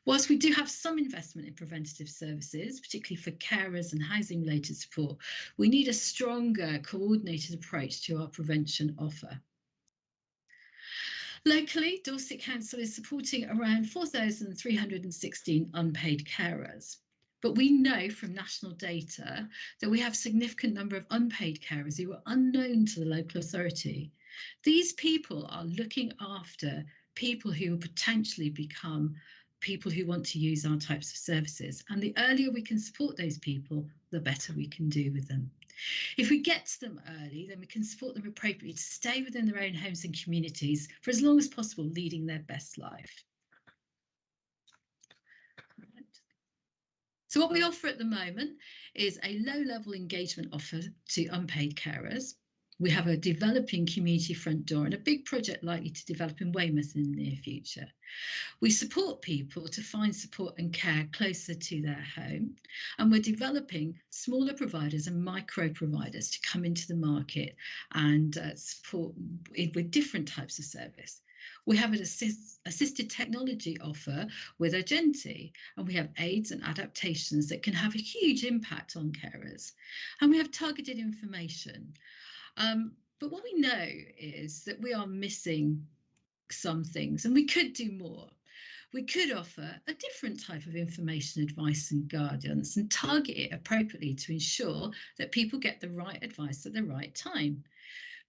Whilst we do have some investment in preventative services, particularly for carers and housing related support, we need a stronger coordinated approach to our prevention offer. Locally, Dorset Council is supporting around 4,316 unpaid carers. But we know from national data that we have a significant number of unpaid carers who are unknown to the local authority. These people are looking after people who will potentially become people who want to use our types of services. And the earlier we can support those people, the better we can do with them. If we get to them early, then we can support them appropriately to stay within their own homes and communities for as long as possible, leading their best life. So what we offer at the moment is a low-level engagement offer to unpaid carers. We have a developing community front door and a big project likely to develop in Weymouth in the near future. We support people to find support and care closer to their home, and we're developing smaller providers and micro providers to come into the market and support with different types of service. We have an assisted technology offer with Agenti, and we have aids and adaptations that can have a huge impact on carers. And we have targeted information. But what we know is that we are missing some things, and we could do more. We could offer a different type of information, advice and guidance and target it appropriately to ensure that people get the right advice at the right time.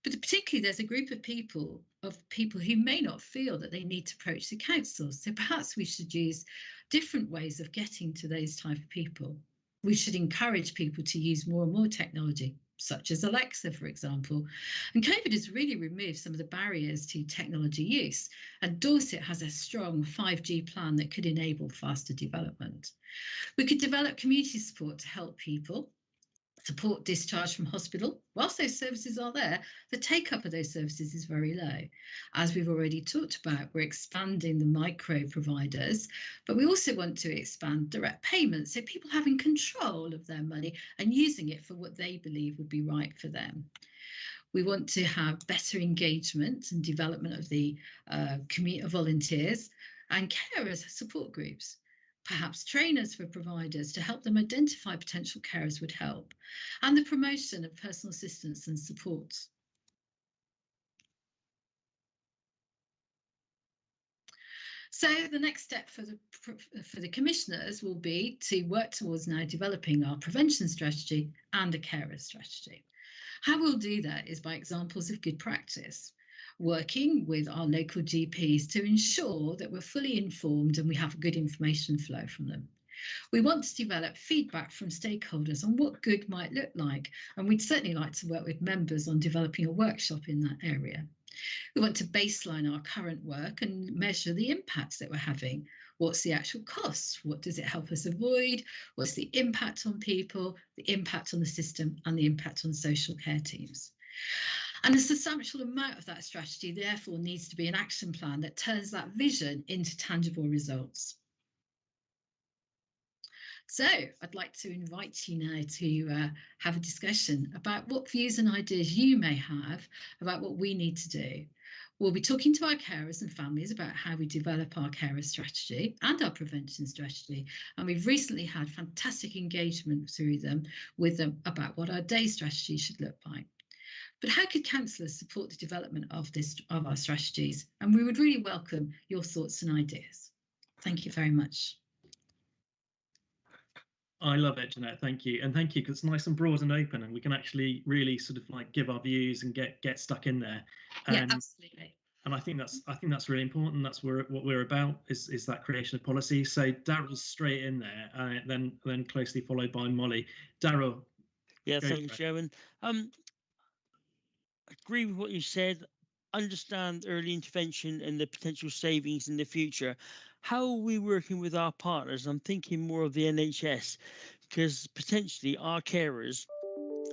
But particularly there's a group of people who may not feel that they need to approach the council. So perhaps we should use different ways of getting to those type of people. We should encourage people to use more and more technology, such as Alexa, for example. And COVID has really removed some of the barriers to technology use. And Dorset has a strong 5G plan that could enable faster development. We could develop community support to help people support discharge from hospital. Whilst those services are there, the take-up of those services is very low. As we've already talked about, we're expanding the micro providers, but we also want to expand direct payments, so people having control of their money and using it for what they believe would be right for them. We want to have better engagement and development of the community volunteers and carers support groups. Perhaps trainers for providers to help them identify potential carers would help, and the promotion of personal assistance and support. So the next step for the commissioners will be to work towards now developing our prevention strategy and a carer strategy. How we'll do that is by examples of good practice, working with our local GPs to ensure that we're fully informed and we have a good information flow from them. We want to develop feedback from stakeholders on what good might look like, and we'd certainly like to work with members on developing a workshop in that area. We want to baseline our current work and measure the impacts that we're having. What's the actual cost? What does it help us avoid? What's the impact on people, the impact on the system, and the impact on social care teams? And a substantial amount of that strategy, therefore, needs to be an action plan that turns that vision into tangible results. So I'd like to invite you now to have a discussion about what views and ideas you may have about what we need to do. We'll be talking to our carers and families about how we develop our carer strategy and our prevention strategy. And we've recently had fantastic engagement with them about what our day strategy should look like. But how could councillors support the development of our strategies? And we would really welcome your thoughts and ideas. Thank you very much. I love it, Jeanette. Thank you, and thank you, because it's nice and broad and open, and we can actually really sort of like give our views and get stuck in there. Yeah, absolutely. And I think that's really important. That's what we're about is that creation of policy. So Daryl's straight in there, then closely followed by Molly. Daryl. Yeah, thanks, Sharon. Agree with what you said. Understand early intervention and the potential savings in the future. how are we working with our partners? I'm thinking more of the NHS, because potentially our carers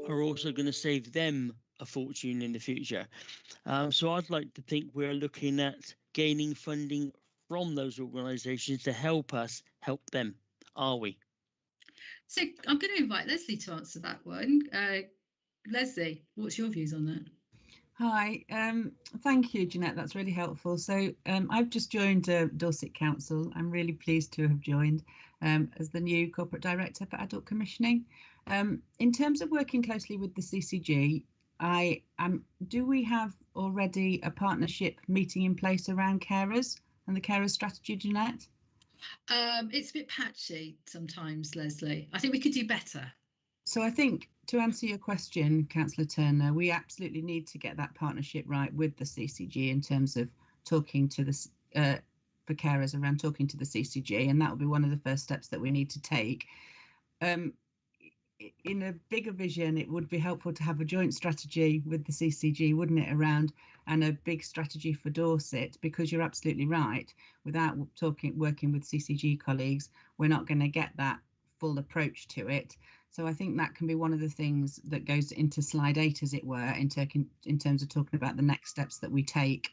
are also going to save them a fortune in the future. So I'd like to think we're looking at gaining funding from those organisations to help us help them. Are we? So I'm going to invite Leslie to answer that one. Leslie, what's your views on that? Hi, thank you, Jeanette. That's really helpful. So I've just joined Dorset Council. I'm really pleased to have joined as the new Corporate Director for Adult Commissioning. In terms of working closely with the CCG, do we have already a partnership meeting in place around carers and the carers strategy, Jeanette? It's a bit patchy sometimes, Leslie. I think we could do better. So I think, to answer your question, Councillor Turner, we absolutely need to get that partnership right with the CCG in terms of talking to the for carers around talking to the CCG, and that will be one of the first steps that we need to take. In a bigger vision, it would be helpful to have a joint strategy with the CCG, wouldn't it, around, and a big strategy for Dorset, because you're absolutely right. Without working with CCG colleagues, we're not going to get that full approach to it. So I think that can be one of the things that goes into slide 8, as it were, in terms of talking about the next steps that we take.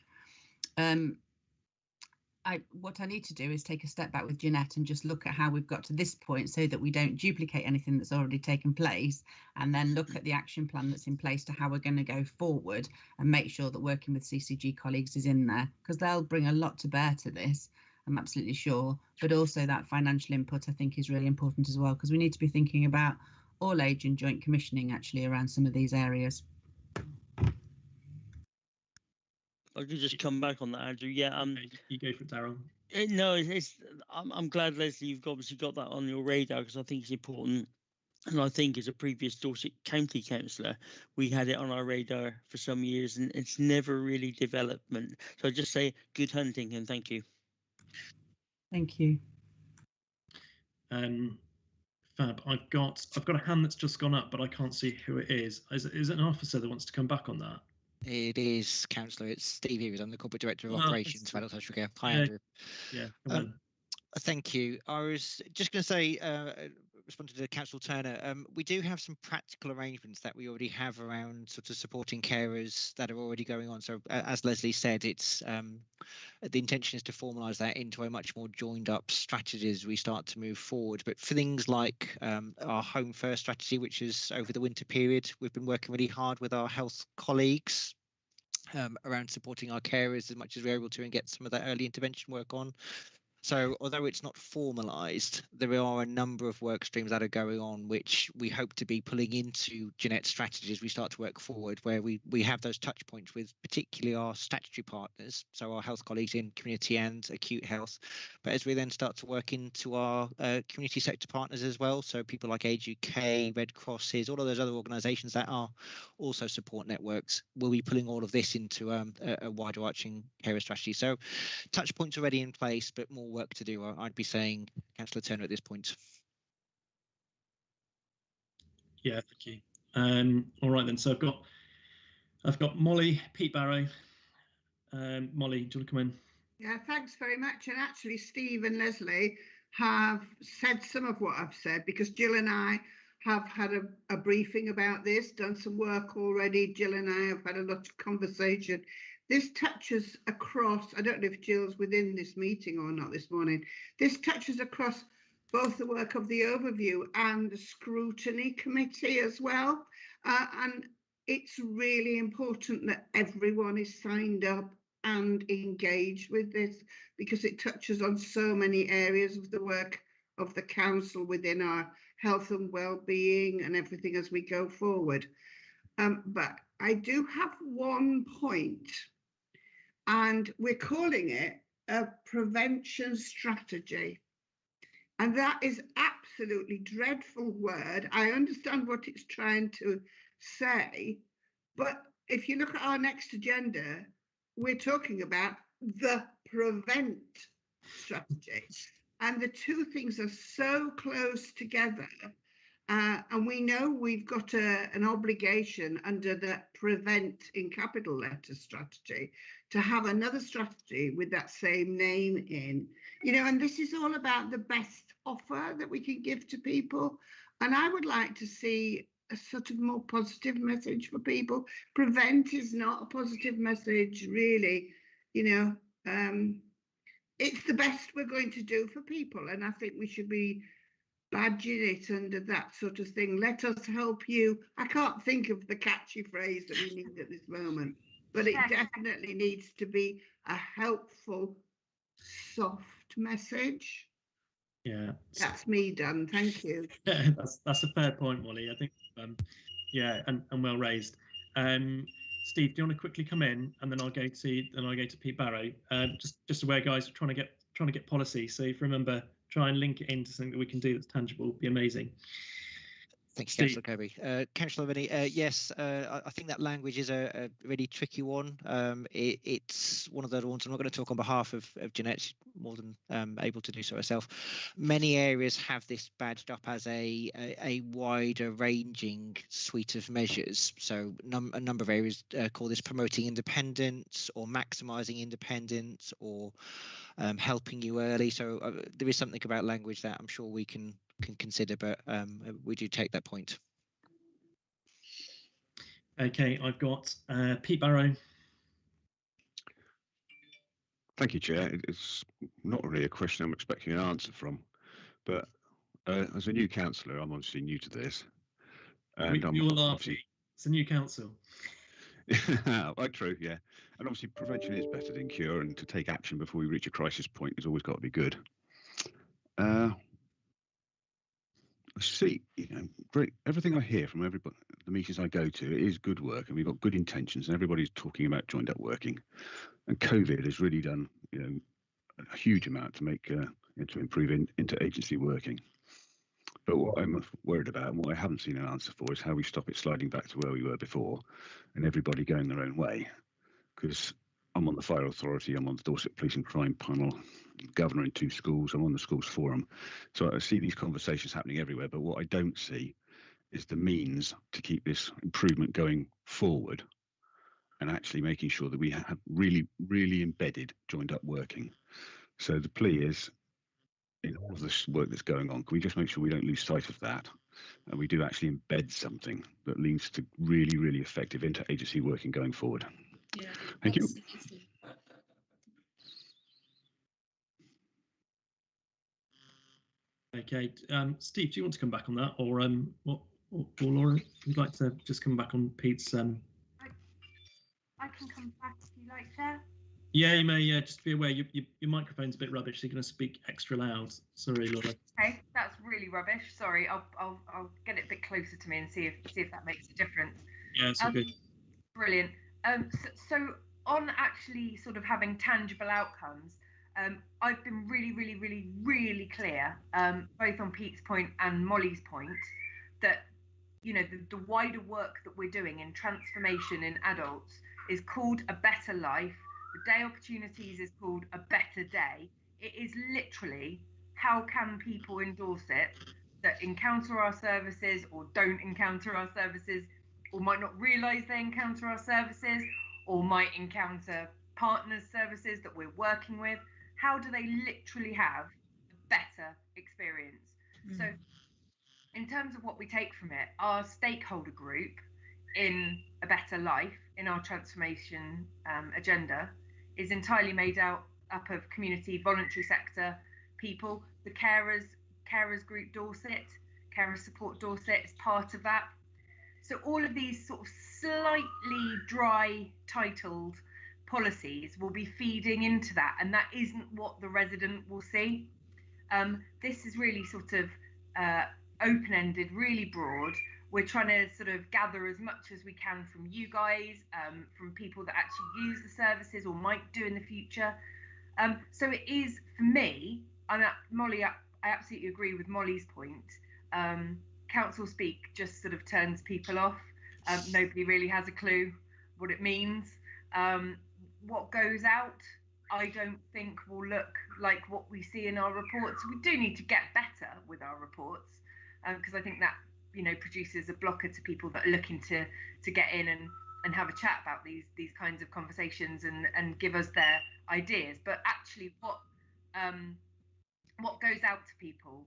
What I need to do is take a step back with Jeanette and just look at how we've got to this point so that we don't duplicate anything that's already taken place, and then look at the action plan that's in place to how we're going to go forward and make sure that working with CCG colleagues is in there, because they'll bring a lot to bear to this, I'm absolutely sure. But also that financial input, I think, is really important as well, because we need to be thinking about all age and joint commissioning actually around some of these areas. I could just come back on that, Andrew. Yeah, you go for it, Darryl. No, I'm glad, Leslie, you've obviously got that on your radar, because I think it's important. And I think as a previous Dorset County councillor, we had it on our radar for some years, and it's never really development. So I just say good hunting and thank you. Thank you. Fab. I've got a hand that's just gone up, but I can't see who it is. Is it an officer that wants to come back on that? It is, Councillor. It's Steve Hughes. I'm the Corporate Director of Operations for Adult Social Care. Hi, Andrew. Yeah. Thank you. I was just going to say, responding to Councillor Turner, we do have some practical arrangements that we already have around sort of supporting carers that are already going on. So as Leslie said, it's the intention is to formalise that into a much more joined up strategy as we start to move forward. But for things like our Home First strategy, which is over the winter period, we've been working really hard with our health colleagues around supporting our carers as much as we're able to and get some of that early intervention work on. So although it's not formalised, there are a number of work streams that are going on, which we hope to be pulling into Jeanette's strategy as we start to work forward, where we have those touch points with particularly our statutory partners, so our health colleagues in community and acute health. But as we then start to work into our community sector partners as well, so people like Age UK, Red Crosses, all of those other organisations that are also support networks, we'll be pulling all of this into a wider arching carer strategy. So touch points already in place, but more work to do, I'd be saying, Councillor Turner, at this point. Yeah, thank you. All right then. So I've got Molly, Pete Barrow. Molly, do you want to come in? Yeah, thanks very much. And actually, Steve and Leslie have said some of what I've said, because Jill and I have had a briefing about this, done some work already. Jill and I have had a lot of conversation. This touches across, I don't know if Jill's within this meeting or not this morning, this touches across both the work of the overview and the scrutiny committee as well. And it's really important that everyone is signed up and engaged with this, because it touches on so many areas of the work of the council within our health and well-being and everything as we go forward. But I do have one point, and we're calling it a prevention strategy. And that is absolutely dreadful word. I understand what it's trying to say, but if you look at our next agenda, we're talking about the prevent strategy. And the two things are so close together. And we know we've got an obligation under the Prevent in capital letter strategy to have another strategy with that same name in, and this is all about the best offer that we can give to people. And I would like to see a sort of more positive message for people. Prevent is not a positive message, really. It's the best we're going to do for people. And I think we should be badging it under that sort of thing. Let us help you. I can't think of the catchy phrase that we need at this moment, but it definitely needs to be a helpful, soft message. Yeah, that's me done. Thank you. Yeah, that's a fair point, Molly. I think, yeah, and well raised. Steve, do you want to quickly come in, and then I'll go to Pete Barrow. Just aware, guys, we're trying to get policy. So if you remember, try and link it into something that we can do that's tangible. Would be amazing. Thanks, Councillor Kirby. Councillor Vinnie, yes, I think that language is a really tricky one. It's one of the ones I'm not going to talk on behalf of Jeanette, she's more than able to do so herself. Many areas have this badged up as a wider ranging suite of measures. So a number of areas call this promoting independence or maximising independence or helping you early. So there is something about language that I'm sure we can consider, but we do take that point. Okay, I've got Pete Barrow. Thank you, Chair. It's not really a question I'm expecting an answer from, but as a new councillor, I'm obviously new to this. And You're laughing. It's a new council. Like true, yeah. And obviously prevention is better than cure, and to take action before we reach a crisis point has always got to be good. See, great. Everything I hear from everybody, the meetings I go to, it is good work, and we've got good intentions, and everybody's talking about joined up working. And COVID has really done, a huge amount to make to improve interagency working. But what I'm worried about, and what I haven't seen an answer for, is how we stop it sliding back to where we were before, and everybody going their own way. Because I'm on the Fire Authority, I'm on the Dorset Police and Crime Panel, governor in 2 schools, I'm on the schools forum. So I see these conversations happening everywhere, but what I don't see is the means to keep this improvement going forward and actually making sure that we have really, really embedded joined up working. So the plea is, in all of this work that's going on, can we just make sure we don't lose sight of that, and we do actually embed something that leads to really, really effective interagency working going forward? Yeah, thank you. Okay, Steve, do you want to come back on that, or or Laura, you'd like to just come back on Pete's? I can come back if you like, Chair. Yeah, you may. Yeah, just be aware your microphone's a bit rubbish. So you're going to speak extra loud. Sorry, Laura. Okay, that's really rubbish. Sorry, I'll get it a bit closer to me and see if that makes a difference. Yeah, it's all good. Brilliant. So on actually sort of having tangible outcomes, I've been really clear, both on Pete's point and Molly's point, that the wider work that we're doing in transformation in adults is called A Better Life. The Day Opportunities is called A Better Day. It is literally, how can people endorse it that encounter our services or don't encounter our services, or might not realise they encounter our services, or might encounter partners' services that we're working with. How do they literally have a better experience? So in terms of what we take from it, our stakeholder group in A Better Life, in our transformation agenda, is entirely made up of community voluntary sector people. The carers group Dorset, Carers Support Dorset is part of that. So all of these sort of slightly dry titled policies will be feeding into that, and that isn't what the resident will see. This is really sort of open-ended, really broad. We're trying to sort of gather as much as we can from you guys, from people that actually use the services or might do in the future. So it is, for me, and Molly, I absolutely agree with Molly's point. Council speak just sort of turns people off. Nobody really has a clue what it means. What goes out, I don't think will look like what we see in our reports. We do need to get better with our reports, because I think that produces a blocker to people that are looking to get in and have a chat about these kinds of conversations and give us their ideas. But actually what goes out to people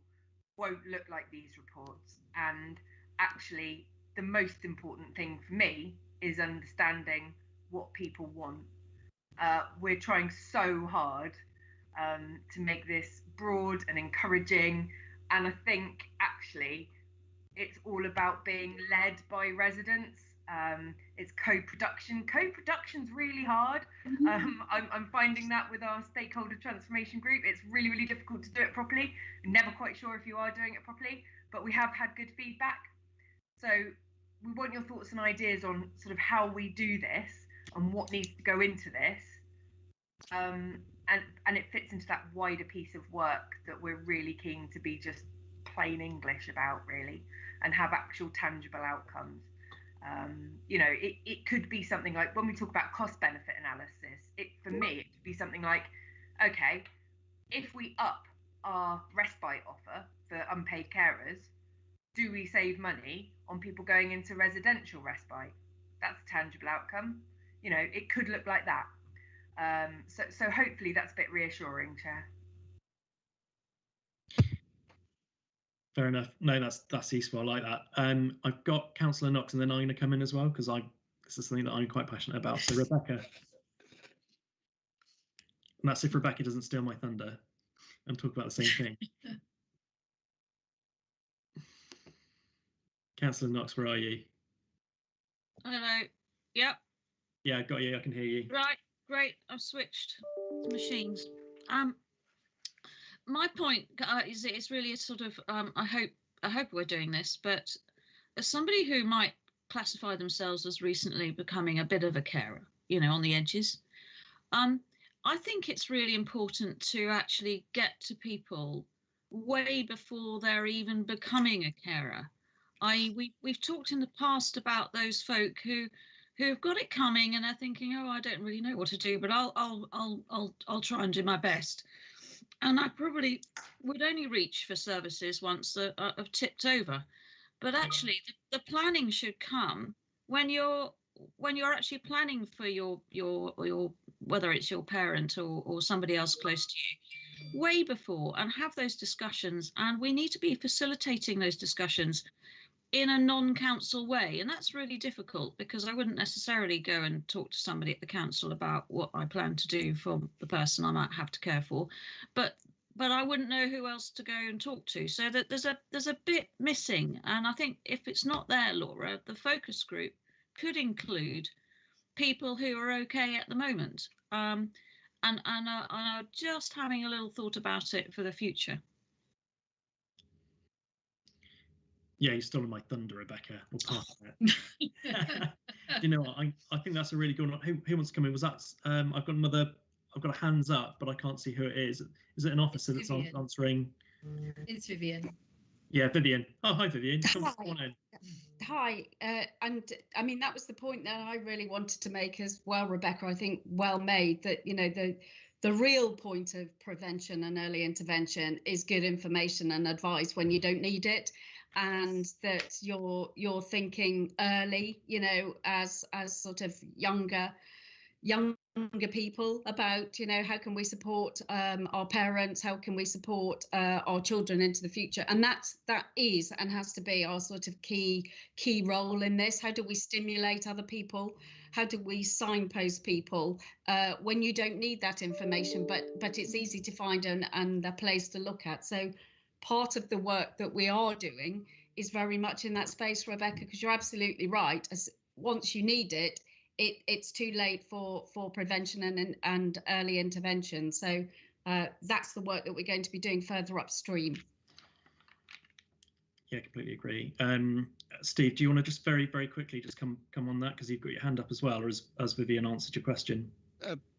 won't look like these reports. And actually the most important thing for me is understanding what people want. We're trying so hard to make this broad and encouraging, and I think actually it's all about being led by residents. It's co-production. Co-production's really hard. I'm finding that with our stakeholder transformation group, it's really, really difficult to do it properly. I'm never quite sure if you are doing it properly, but we have had good feedback. So we want your thoughts and ideas on sort of how we do this and what needs to go into this. And it fits into that wider piece of work that we're really keen to be just plain English about, really, and have actual tangible outcomes. It could be something like, when we talk about cost benefit analysis, for me it could be something like, okay, if we up our respite offer for unpaid carers, do we save money on people going into residential respite? That's a tangible outcome. It could look like that. So hopefully that's a bit reassuring, Chair. Fair enough. No, that's useful. I like that. I've got Councillor Knox, and then I'm going to come in as well, because this is something that I'm quite passionate about. So Rebecca, and that's if Rebecca doesn't steal my thunder and talk about the same thing. Councillor Knox, where are you? Hello. Yep. Yeah, I've got you. I can hear you. Right. Great. I've switched machines. My point is it's really a sort of I hope we're doing this, but as somebody who might classify themselves as recently becoming a bit of a carer, on the edges, I think it's really important to actually get to people way before they're even becoming a carer. We've talked in the past about those folk who've got it coming and are thinking, oh, I don't really know what to do, but I'll try and do my best. And I probably would only reach for services once I've tipped over. But actually, the planning should come when you're actually planning for your whether it's your parent or somebody else close to you, way before, and have those discussions. And we need to be facilitating those discussions in a non-council way, and that's really difficult, because I wouldn't necessarily go and talk to somebody at the council about what I plan to do for the person I might have to care for, but I wouldn't know who else to go and talk to. So that there's a bit missing, and I think if it's not there, Laura, the focus group could include people who are okay at the moment, and are just having a little thought about it for the future. Yeah, you stole my thunder, Rebecca. Or part of it. You know what? I think that's a really good one. Who wants to come in? Was that? I've got a hands up, but I can't see who it is. Is it an officer that's answering? It's Vivian. Yeah, Vivian. Oh, hi, Vivian. Come on in. Hi, and I mean, that was the point that I really wanted to make as well, Rebecca. I think well made, that the real point of prevention and early intervention is good information and advice when you don't need it, and that you're thinking early, as sort of younger people about, how can we support our parents, how can we support our children into the future, and that is and has to be our sort of key role in this. How do we stimulate other people? How do we signpost people when you don't need that information, but it's easy to find and a place to look at? So part of the work that we are doing is very much in that space, Rebecca, because you're absolutely right. As once you need it, it's too late for prevention and early intervention. So that's the work that we're going to be doing further upstream. Yeah, completely agree. Steve, do you want to just very, very quickly just come on that, because you've got your hand up as well, or has Vivian answered your question?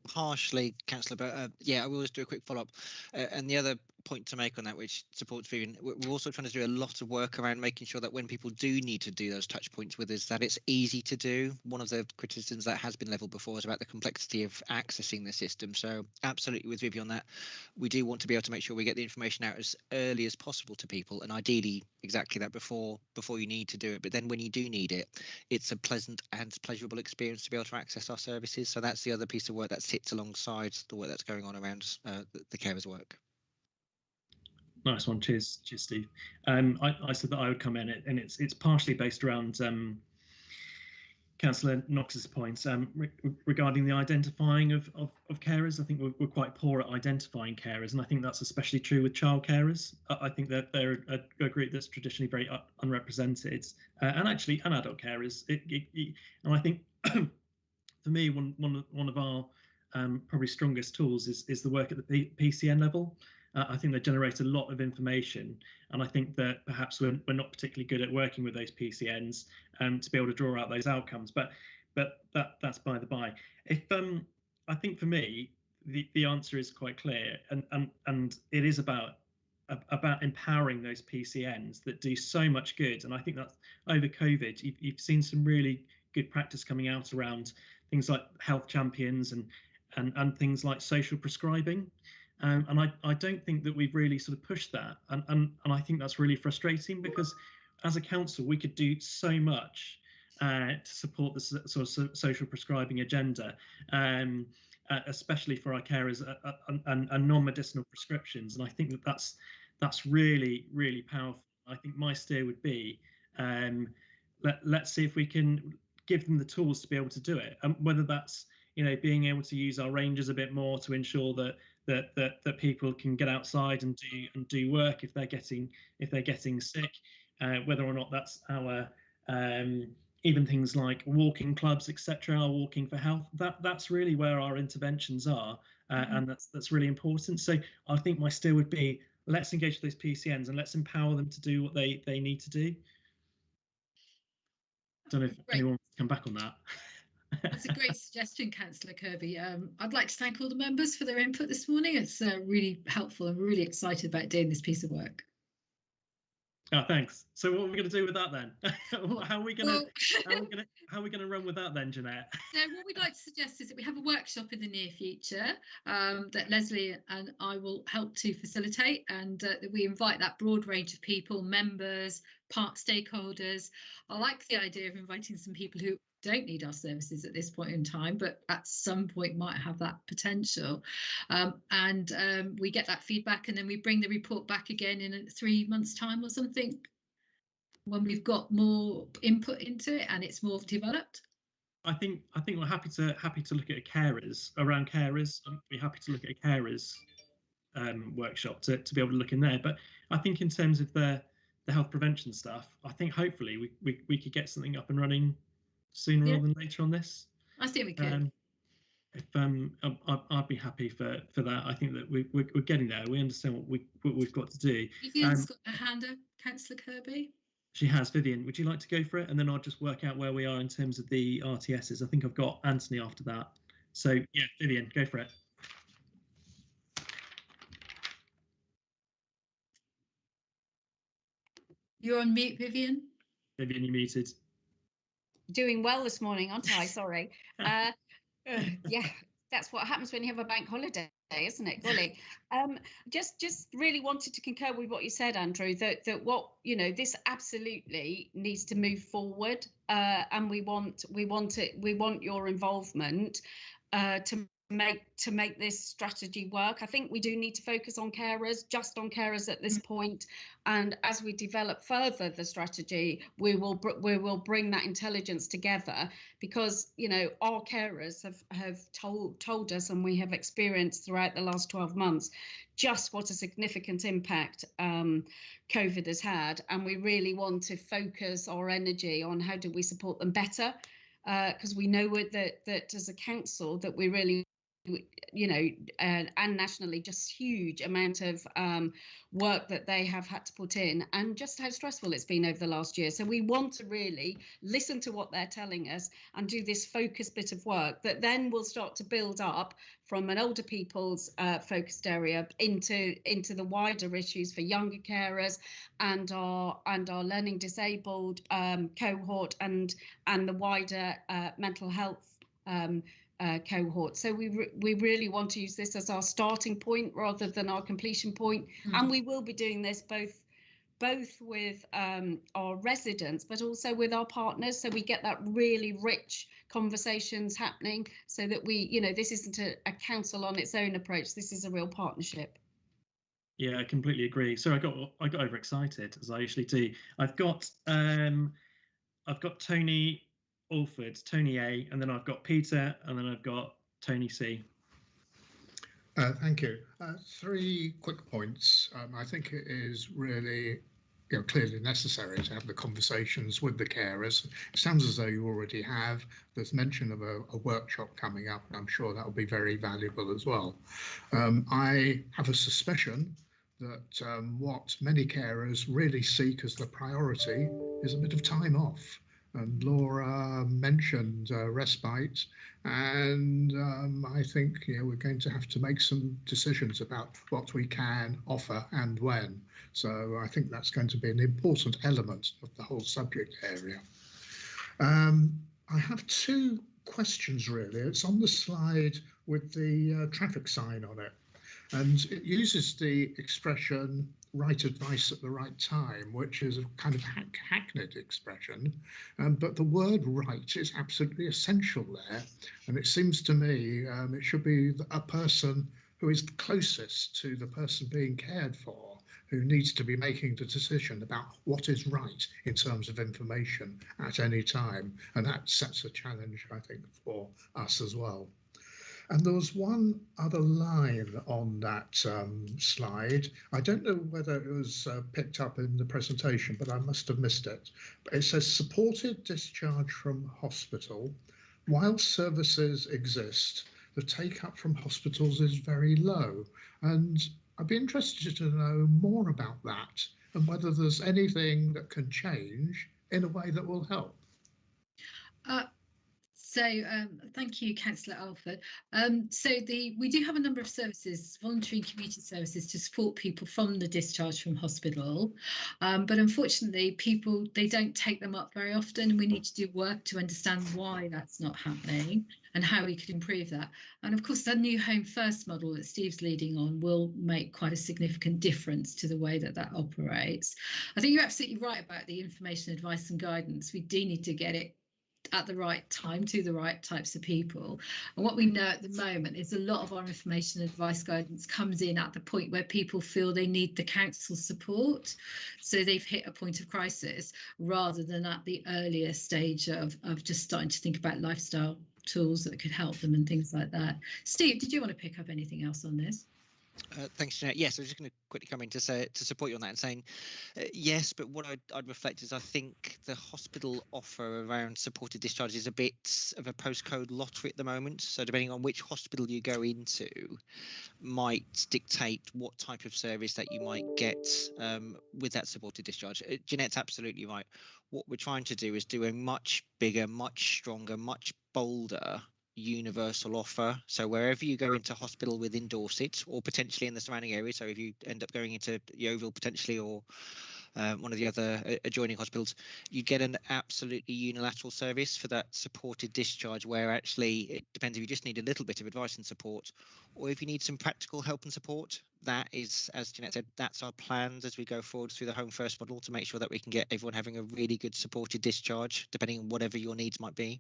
partially, Councillor, but yeah, I will just do a quick follow-up. And the other point to make on that, which supports Vivian, we're also trying to do a lot of work around making sure that when people do need to do those touch points with us, that it's easy to do. One of the criticisms that has been levelled before is about the complexity of accessing the system. So absolutely with Vivian on that, we do want to be able to make sure we get the information out as early as possible to people, and ideally exactly that before you need to do it. But then when you do need it, it's a pleasant and pleasurable experience to be able to access our services. So that's the other piece of work that sits alongside the work that's going on around the carers work. Nice one. Cheers, Steve. I said that I would come in, and it's partially based around Councillor Knox's points regarding the identifying of carers. I think we're quite poor at identifying carers, and I think that's especially true with child carers. I think that they're a group that's traditionally very unrepresented, and actually adult carers. And I think for me, one of our probably strongest tools is the work at the PCN level. I think they generate a lot of information, and I think that perhaps we're not particularly good at working with those PCNs to be able to draw out those outcomes. But that's by the by. If I think for me the answer is quite clear, and it is about empowering those PCNs that do so much good. And I think that over COVID, you've seen some really good practice coming out around things like health champions and things like social prescribing. And I don't think that we've really sort of pushed that, and I think that's really frustrating, because as a council we could do so much to support the sort of social prescribing agenda, especially for our carers and non-medicinal prescriptions. And I think that that's really powerful. I think my steer would be let's see if we can give them the tools to be able to do it, and whether that's being able to use our ranges a bit more to ensure that people can get outside and do work if they're getting sick, whether or not that's our even things like walking clubs, etc., our Walking for Health. That's really where our interventions are, and that's really important. So I think my steer would be, let's engage with those PCNs and let's empower them to do what they need to do. I don't know if anyone wants to come back on that. That's a great suggestion, Councillor Kirby. I'd like to thank all the members for their input this morning. It's really helpful. I'm really excited about doing this piece of work. Oh, thanks. So what are we going to do with that then? How are we going to run with that then, Jeanette? So what we'd like to suggest is that we have a workshop in the near future that Leslie and I will help to facilitate, and that we invite that broad range of people, members, stakeholders. I like the idea of inviting some people who don't need our services at this point in time, but at some point might have that potential, and we get that feedback, and then we bring the report back again in 3 months' time or something, when we've got more input into it and it's more developed. I think we're happy to look at carers. We're happy to look at a carers workshop to be able to look in there. But I think in terms of the health prevention stuff, I think hopefully we could get something up and running sooner rather than later on this. I think we could. I'd be happy for that. I think that we're getting there. We understand what we've got to do. Vivian's got a hand up, Councillor Kirby. She has. Vivian, would you like to go for it? And then I'll just work out where we are in terms of the RTSs. I think I've got Anthony after that. So yeah, Vivian, go for it. You're on mute, Vivian. Vivian, you're muted. Doing well this morning, aren't I? Sorry. Yeah, that's what happens when you have a bank holiday, isn't it? Golly. Just really wanted to concur with what you said, Andrew, that what this absolutely needs to move forward, and we want your involvement to make this strategy work. I think we do need to focus on carers, just on carers at this point, and as we develop further the strategy, we will bring that intelligence together, because our carers have told us, and we have experienced throughout the last 12 months just what a significant impact COVID has had, and we really want to focus our energy on how do we support them better, because we know that as a council that we really you know, and nationally, just huge amount of work that they have had to put in, and just how stressful it's been over the last year. So we want to really listen to what they're telling us and do this focused bit of work that then will start to build up from an older people's focused area into the wider issues for younger carers and our learning disabled cohort and the wider mental health cohort. So we really want to use this as our starting point rather than our completion point. And we will be doing this both with our residents, but also with our partners, so we get that really rich conversations happening, so that we, you know, this isn't a council on its own approach. This is a real partnership. Yeah, I completely agree. So I got overexcited, as I usually do. I've got Tony Alford, Tony A, and then I've got Peter, and then I've got Tony C. Thank you. 3 quick points. I think it is really, clearly necessary to have the conversations with the carers. It sounds as though you already have. There's mention of a workshop coming up, and I'm sure that will be very valuable as well. I have a suspicion that what many carers really seek as the priority is a bit of time off. And Laura mentioned respite, and I think we're going to have to make some decisions about what we can offer and when. So I think that's going to be an important element of the whole subject area. I have 2 questions really. It's on the slide with the traffic sign on it, and it uses the expression right advice at the right time, which is a kind of hackneyed expression, but the word right is absolutely essential there, and it seems to me it should be a person who is closest to the person being cared for who needs to be making the decision about what is right in terms of information at any time, and that sets a challenge, I think, for us as well. And there was one other line on that slide. I don't know whether it was picked up in the presentation, but I must have missed it. It says supported discharge from hospital. While services exist, the take-up from hospitals is very low. And I'd be interested to know more about that and whether there's anything that can change in a way that will help. So thank you, Councillor Alford. We do have a number of services, voluntary and community services, to support people from the discharge from hospital. But unfortunately, people, they don't take them up very often, and we need to do work to understand why that's not happening and how we could improve that. And of course, that new Home First model that Steve's leading on will make quite a significant difference to the way that operates. I think you're absolutely right about the information, advice and guidance. We do need to get it at the right time to the right types of people. And what we know at the moment is a lot of our information, advice, guidance comes in at the point where people feel they need the council support, so they've hit a point of crisis, rather than at the earlier stage of just starting to think about lifestyle tools that could help them and things like that. Steve, did you want to pick up anything else on this? Thanks, Jeanette. Yes, I was just going to quickly come in to support you on that and saying yes, but what I'd reflect is I think the hospital offer around supported discharge is a bit of a postcode lottery at the moment. So depending on which hospital you go into might dictate what type of service that you might get with that supported discharge. Jeanette's absolutely right. What we're trying to do is do a much bigger, much stronger, much bolder universal offer. So wherever you go into hospital within Dorset or potentially in the surrounding area, so if you end up going into Yeovil potentially or one of the other adjoining hospitals, you get an absolutely unilateral service for that supported discharge, where actually it depends if you just need a little bit of advice and support, or if you need some practical help and support. That is, as Jeanette said, that's our plans as we go forward through the Home First model, to make sure that we can get everyone having a really good supported discharge, depending on whatever your needs might be.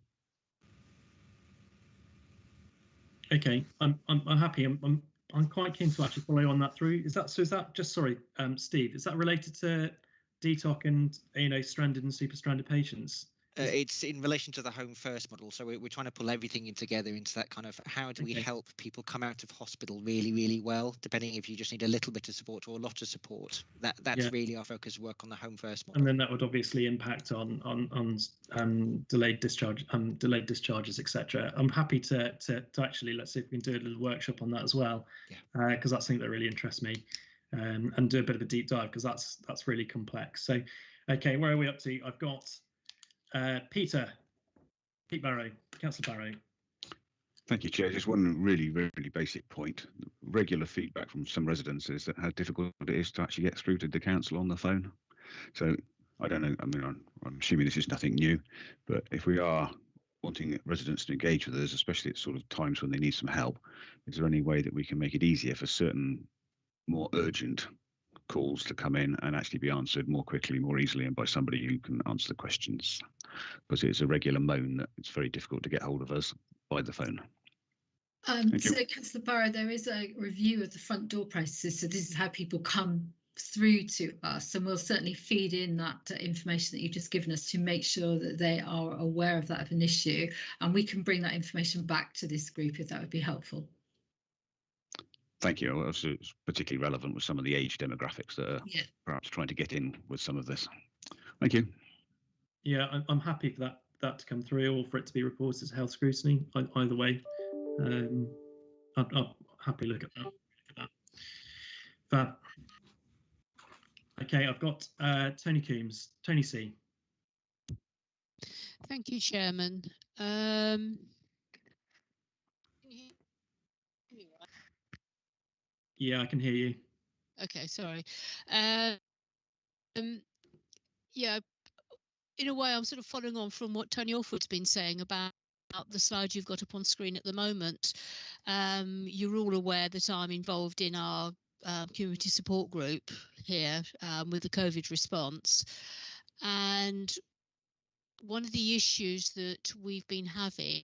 Okay, I'm happy. I'm quite keen to actually follow on that through. Is that just, sorry, Steve? Is that related to DTOC and stranded and super stranded patients? It's in relation to the Home First model. So we're trying to pull everything in together into that kind of how do we help people come out of hospital really, really well, depending if you just need a little bit of support or a lot of support. That's really our focus, work on the Home First model. And then that would obviously impact on delayed discharges, etc. I'm happy to actually, let's see if we can do a little workshop on that as well, because that's something that really interests me, and do a bit of a deep dive, because that's really complex. So, okay, where are we up to? I've got Pete Barrow, Councillor Barrow. Thank you, Chair. Just one really, really basic point. Regular feedback from some residents is that how difficult it is to actually get through to the council on the phone. So I don't know, I mean, I'm assuming this is nothing new, but if we are wanting residents to engage with us, especially at sort of times when they need some help, is there any way that we can make it easier for certain more urgent calls to come in and actually be answered more quickly, more easily, and by somebody who can answer the questions? Because it's a regular moan that it's very difficult to get hold of us by the phone. So, Councillor Barrow, there is a review of the front door processes. So this is how people come through to us, and we'll certainly feed in that information that you've just given us to make sure that they are aware of that of an issue, and we can bring that information back to this group if that would be helpful. Thank you. It's particularly relevant with some of the age demographics that are perhaps trying to get in with some of this. Thank you. Yeah, I'm happy for that to come through, or for it to be reported as health scrutiny. Either way, I'll happily look at that. Fab. Okay, I've got Tony Coombs. Tony C. Thank you, Chairman. Yeah, I can hear you. Okay, sorry. Yeah, in a way, I'm sort of following on from what Tony Orford's been saying about the slide you've got up on screen at the moment. You're all aware that I'm involved in our community support group here with the COVID response. And one of the issues that we've been having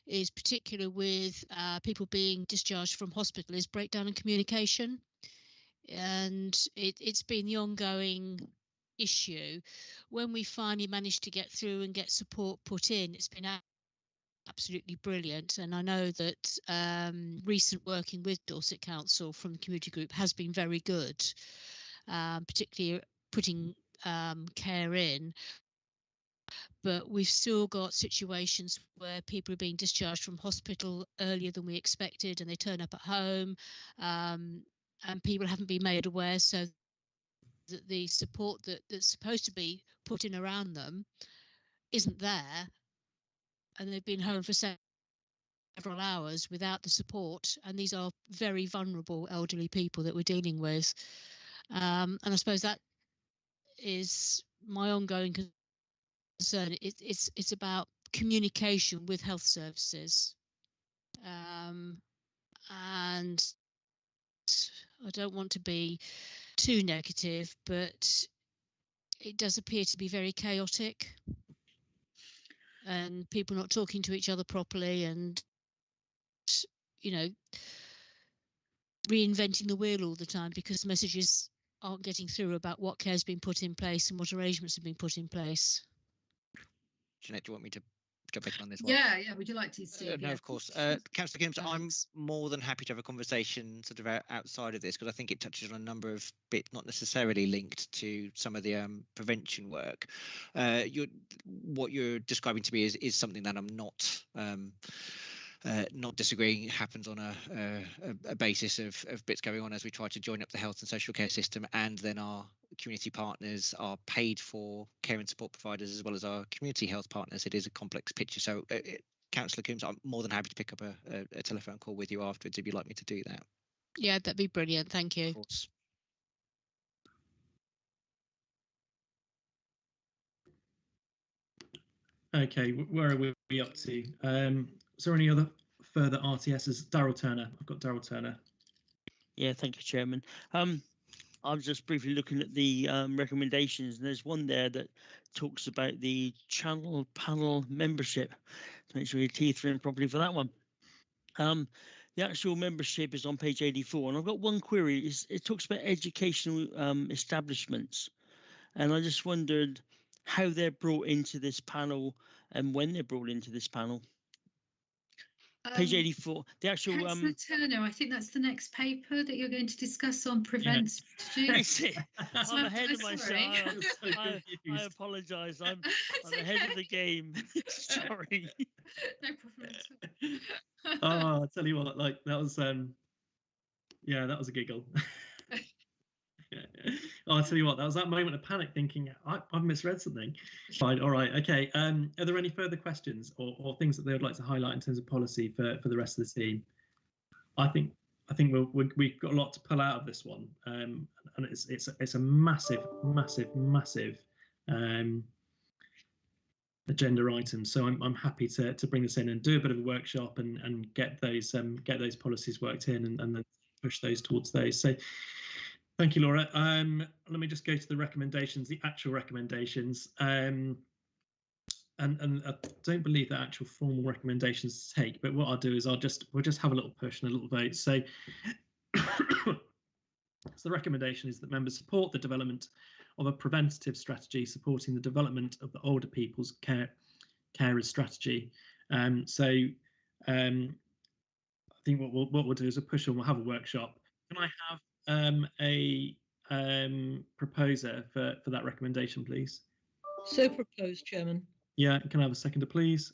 is particularly with people being discharged from hospital is breakdown in communication. And it's been the ongoing issue. When we finally managed to get through and get support put in, it's been absolutely brilliant. And I know that recent working with Dorset Council from the community group has been very good, particularly putting care in. But we've still got situations where people are being discharged from hospital earlier than we expected, and they turn up at home, and people haven't been made aware, so that the support that's supposed to be put in around them isn't there, and they've been home for several hours without the support, and these are very vulnerable elderly people that we're dealing with. And I suppose that is my ongoing concern. It's about communication with health services, and I don't want to be too negative, but it does appear to be very chaotic, and people not talking to each other properly, and reinventing the wheel all the time because messages aren't getting through about what care has been put in place and what arrangements have been put in place. Jeanette, do you want me to jump in on this one? Yeah, would you like to, Steve? No, of course. Councillor Coombs, I'm more than happy to have a conversation sort of outside of this, because I think it touches on a number of bits not necessarily linked to some of the prevention work. What you're describing to me is something that I'm not disagreeing happens on a basis of bits going on as we try to join up the health and social care system, and then our community partners are paid for care and support providers as well as our community health partners. It is a complex picture. So Councillor Coombs, I'm more than happy to pick up a telephone call with you afterwards if you'd like me to do that. Yeah, that'd be brilliant. Thank you. Of course. Okay, where are we up to? Is there any other further RTSs? Daryl Turner. I've got Daryl Turner. Yeah, thank you, Chairman. I was just briefly looking at the recommendations, and there's one there that talks about the channel panel membership. Make sure your teeth are in properly for that one. The actual membership is on page 84, and I've got one query. It talks about educational establishments, and I just wondered how they're brought into this panel and when they're brought into this panel. Page 84, the actual Councillor Turner, I think that's the next paper that you're going to discuss on prevent strategy. I'm ahead of myself. Sorry. I apologise. I'm ahead of the game. Sorry. No problem at all. Oh, I'll tell you what, like that was yeah, that was a giggle. Oh, I'll tell you what, that was that moment of panic thinking I've misread something. Fine, all right, okay. Are there any further questions or things that they would like to highlight in terms of policy for the rest of the team? I think we've got a lot to pull out of this one, and it's a massive agenda item. So I'm happy to bring this in and do a bit of a workshop and get those policies worked in and then push those towards those. So thank you, Laura. Let me just go to the recommendations, the actual recommendations. And I don't believe that actual formal recommendations to take, but what I'll do is we'll just have a little push and a little vote. So, so the recommendation is that members support the development of a preventative strategy supporting the development of the older people's carers strategy. I think what we'll do is we'll push on. We'll have a workshop. Can I have a proposer for that recommendation, please? So proposed, Chairman. Yeah, can I have a seconder, please?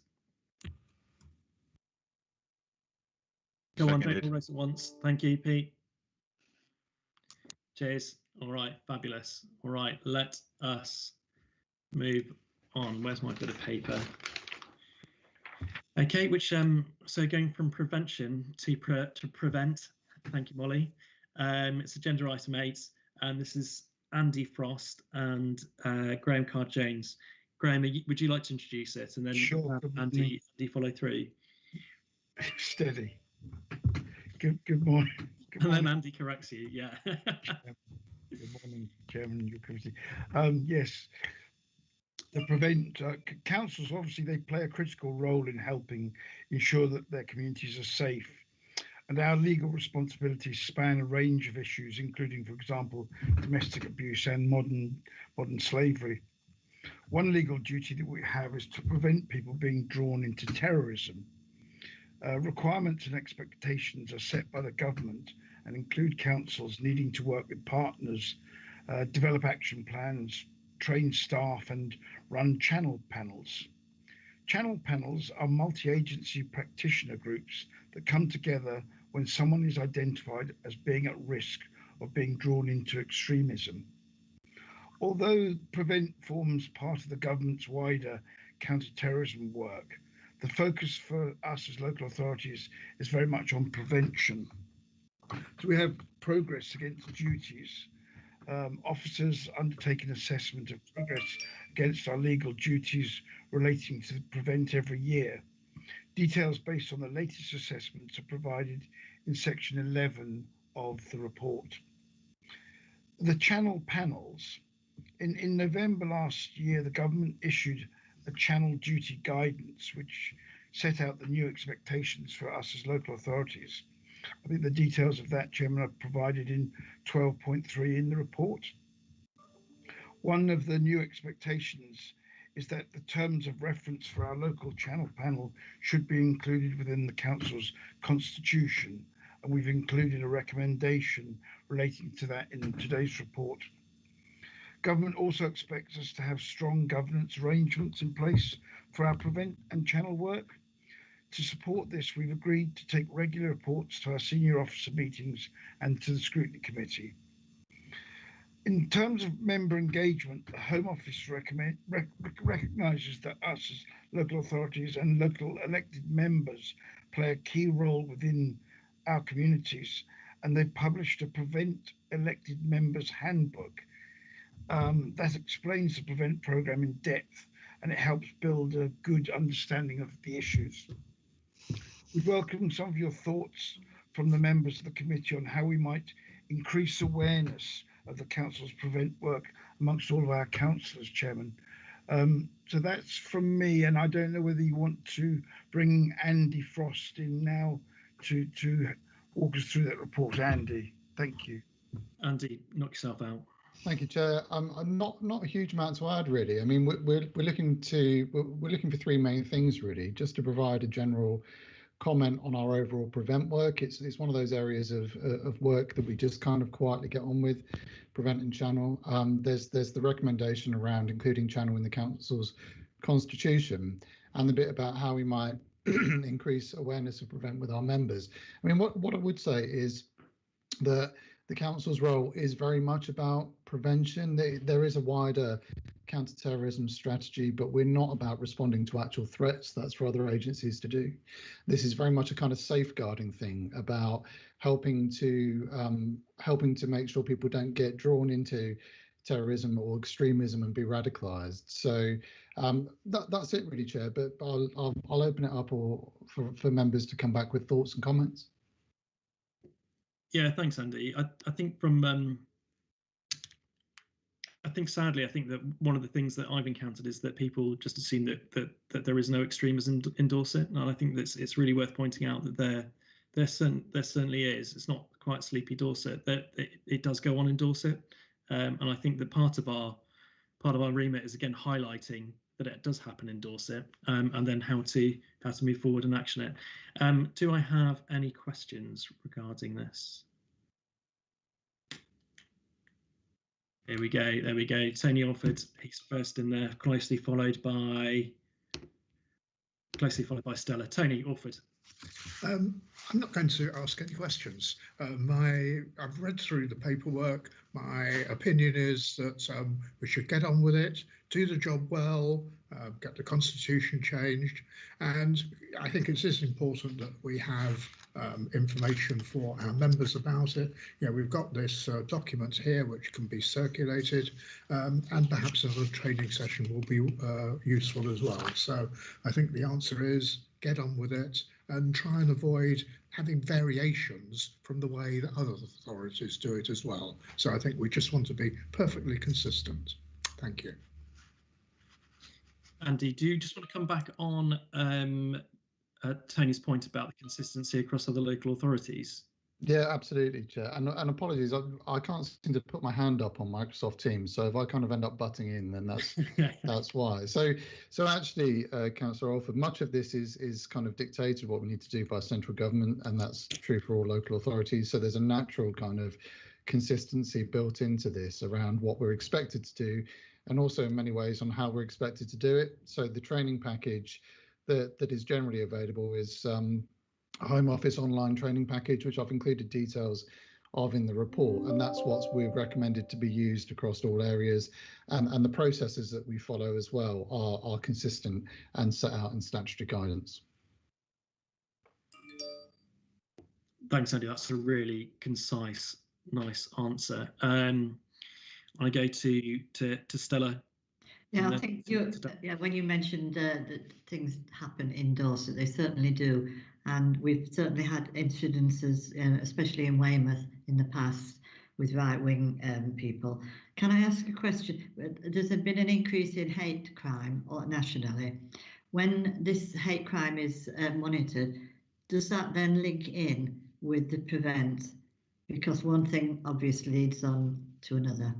Go on, don't all race at once. Thank you, Pete. Cheers. All right, fabulous. All right, let us move on. Where's my bit of paper? Okay, which so going from prevention to prevent. Thank you, Molly. It's agenda item 8, and this is Andy Frost and Graham Card-Jones. Graham, would you like to introduce it, and then sure, Andy follow through? Steady. Good morning. Good and morning. then Andy corrects you. Yeah. Good morning, Chairman, your committee. Yes, the prevent councils, obviously they play a critical role in helping ensure that their communities are safe. And our legal responsibilities span a range of issues, including, for example, domestic abuse and modern slavery. One legal duty that we have is to prevent people being drawn into terrorism. Requirements and expectations are set by the government and include councils needing to work with partners, develop action plans, train staff, and run channel panels. Channel panels are multi-agency practitioner groups that come together when someone is identified as being at risk of being drawn into extremism. Although Prevent forms part of the government's wider counter-terrorism work, the focus for us as local authorities is very much on prevention. So we have progress against duties. Officers undertake an assessment of progress against our legal duties relating to Prevent every year. Details based on the latest assessments are provided in section 11 of the report. The channel panels. In November last year, the government issued a channel duty guidance, which set out the new expectations for us as local authorities. I think the details of that, Chairman, are provided in 12.3 in the report. One of the new expectations is that the terms of reference for our local channel panel should be included within the council's constitution, and we've included a recommendation relating to that in today's report. Government also expects us to have strong governance arrangements in place for our prevent and channel work. To support this, we've agreed to take regular reports to our senior officer meetings and to the scrutiny committee. In terms of member engagement, the Home Office recognises that us as local authorities and local elected members play a key role within our communities, and they've published a Prevent Elected Members Handbook that explains the Prevent programme in depth, and it helps build a good understanding of the issues. We welcome some of your thoughts from the members of the committee on how we might increase awareness of the council's Prevent work amongst all of our councillors, Chairman. So that's from me, and I don't know whether you want to bring Andy Frost in now to walk us through that report. Andy, thank you. Andy, knock yourself out. Thank you, Chair. I'm not a huge amount to add, really. I mean, we're looking for three main things, really, just to provide a general comment on our overall prevent work. It's one of those areas of work that we just kind of quietly get on with, prevent and channel. There's the recommendation around including channel in the council's constitution, and the bit about how we might increase awareness of prevent with our members. I mean, what I would say is that the council's role is very much about prevention. There is a wider counter-terrorism strategy, but we're not about responding to actual threats. That's for other agencies to do. This is very much a kind of safeguarding thing about helping to make sure people don't get drawn into terrorism or extremism and be radicalized. So that's it, really, Chair. But I'll open it up for members to come back with thoughts and comments. Yeah, thanks, Andy. I think sadly, I think that one of the things that I've encountered is that people just assume that there is no extremism in Dorset, and I think that it's really worth pointing out that there certainly is. It's not quite sleepy Dorset. That it does go on in Dorset, and I think that part of our remit is again highlighting that it does happen in Dorset, and then how to move forward and action it. Do I have any questions regarding this? Here we go. There we go. Tony Alford, he's first in there, closely followed by Stella. Tony Alford. I'm not going to ask any questions. I've read through the paperwork. My opinion is that we should get on with it, do the job well, get the constitution changed, and I think it's important that we have information for our members about it. You know, we've got this document here which can be circulated, and perhaps another training session will be useful as well. So I think the answer is get on with it and try and avoid having variations from the way that other authorities do it as well. So I think we just want to be perfectly consistent. Thank you. Andy, do you just want to come back on Tony's point about the consistency across other local authorities? Yeah, absolutely, Chair. And apologies, I can't seem to put my hand up on Microsoft Teams. So if I kind of end up butting in, then that's why. So actually, Councillor Alford, much of this is kind of dictated what we need to do by central government, and that's true for all local authorities. So there's a natural kind of consistency built into this around what we're expected to do, and also in many ways on how we're expected to do it. So the training package that is generally available is Home Office online training package, which I've included details of in the report, and that's what's we've recommended to be used across all areas, and the processes that we follow as well are consistent and set out in statutory guidance. Thanks, Andy. That's a really concise, nice answer. I go to Stella. Yeah, I think when you mentioned that things happen in Dorset, they certainly do. And we've certainly had incidences, especially in Weymouth in the past, with right-wing people. Can I ask a question? There's been an increase in hate crime nationally. When this hate crime is monitored, does that then link in with the prevent? Because one thing obviously leads on to another.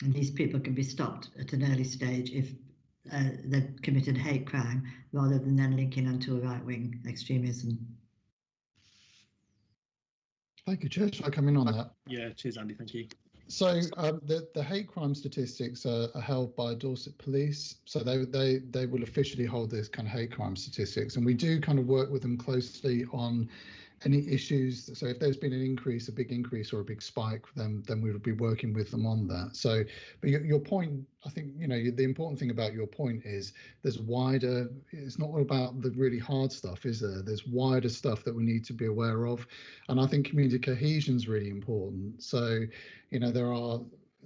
And these people can be stopped at an early stage if they've committed hate crime, rather than then linking onto a right-wing extremism. Thank you, Chair. Shall I come in on that? Yeah, cheers, Andy. Thank you. So the hate crime statistics are held by Dorset Police. So they will officially hold this kind of hate crime statistics, and we do kind of work with them closely on any issues. So if there's been an increase, a big increase or a big spike, then we would be working with them on that. So, but your point, I think, you know, the important thing about your point is there's wider, it's not all about the really hard stuff, is there? There's wider stuff that we need to be aware of. And I think community cohesion is really important. So, you know, there are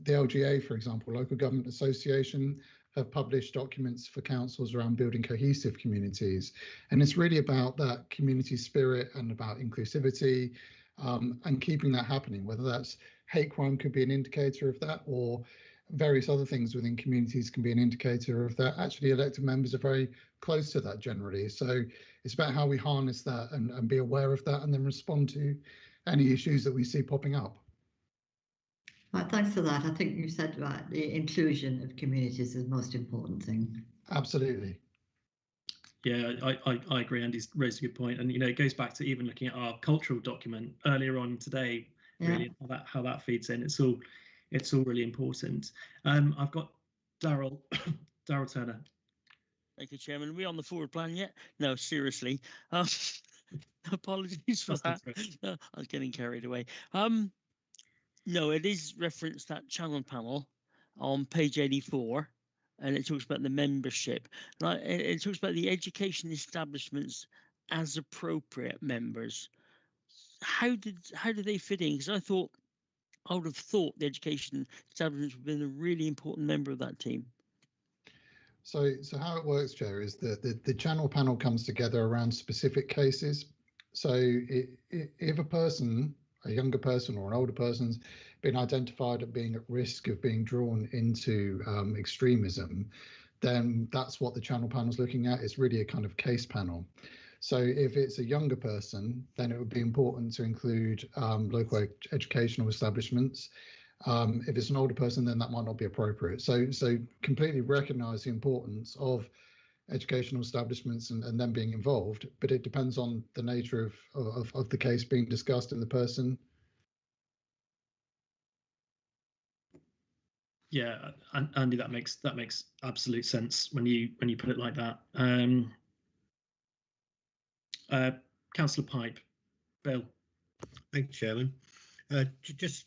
the LGA, for example, Local Government Association, have published documents for councils around building cohesive communities. And it's really about that community spirit and about inclusivity and keeping that happening, whether that's hate crime could be an indicator of that, or various other things within communities can be an indicator of that. Actually, elected members are very close to that generally. So it's about how we harness that and be aware of that and then respond to any issues that we see popping up. Right, thanks for that. I think you said right, the inclusion of communities is the most important thing. Absolutely. Yeah, I agree. Andy's raised a good point, and it goes back to even looking at our cultural document earlier on today. Really, how that feeds in. It's all really important. I've got Daryl Turner. Thank you, Chairman. Are we on the forward plan yet? No, seriously. Apologies for that. I was getting carried away. No, it is referenced that channel panel on page 84, and it talks about the membership. It talks about the education establishments as appropriate members. How do they fit in? Because I would have thought the education establishments would have been a really important member of that team. So how it works, Chair, is that the channel panel comes together around specific cases. So if a younger person or an older person's been identified as being at risk of being drawn into extremism, then that's what the channel panel is looking at. It's really a kind of case panel. So if it's a younger person, then it would be important to include local educational establishments. If it's an older person, then that might not be appropriate. So completely recognise the importance of educational establishments and them being involved, but it depends on the nature of the case being discussed and the person. Yeah, Andy, that makes absolute sense when you put it like that. Councillor Pipe, Bill. Thank you, Chairman. Just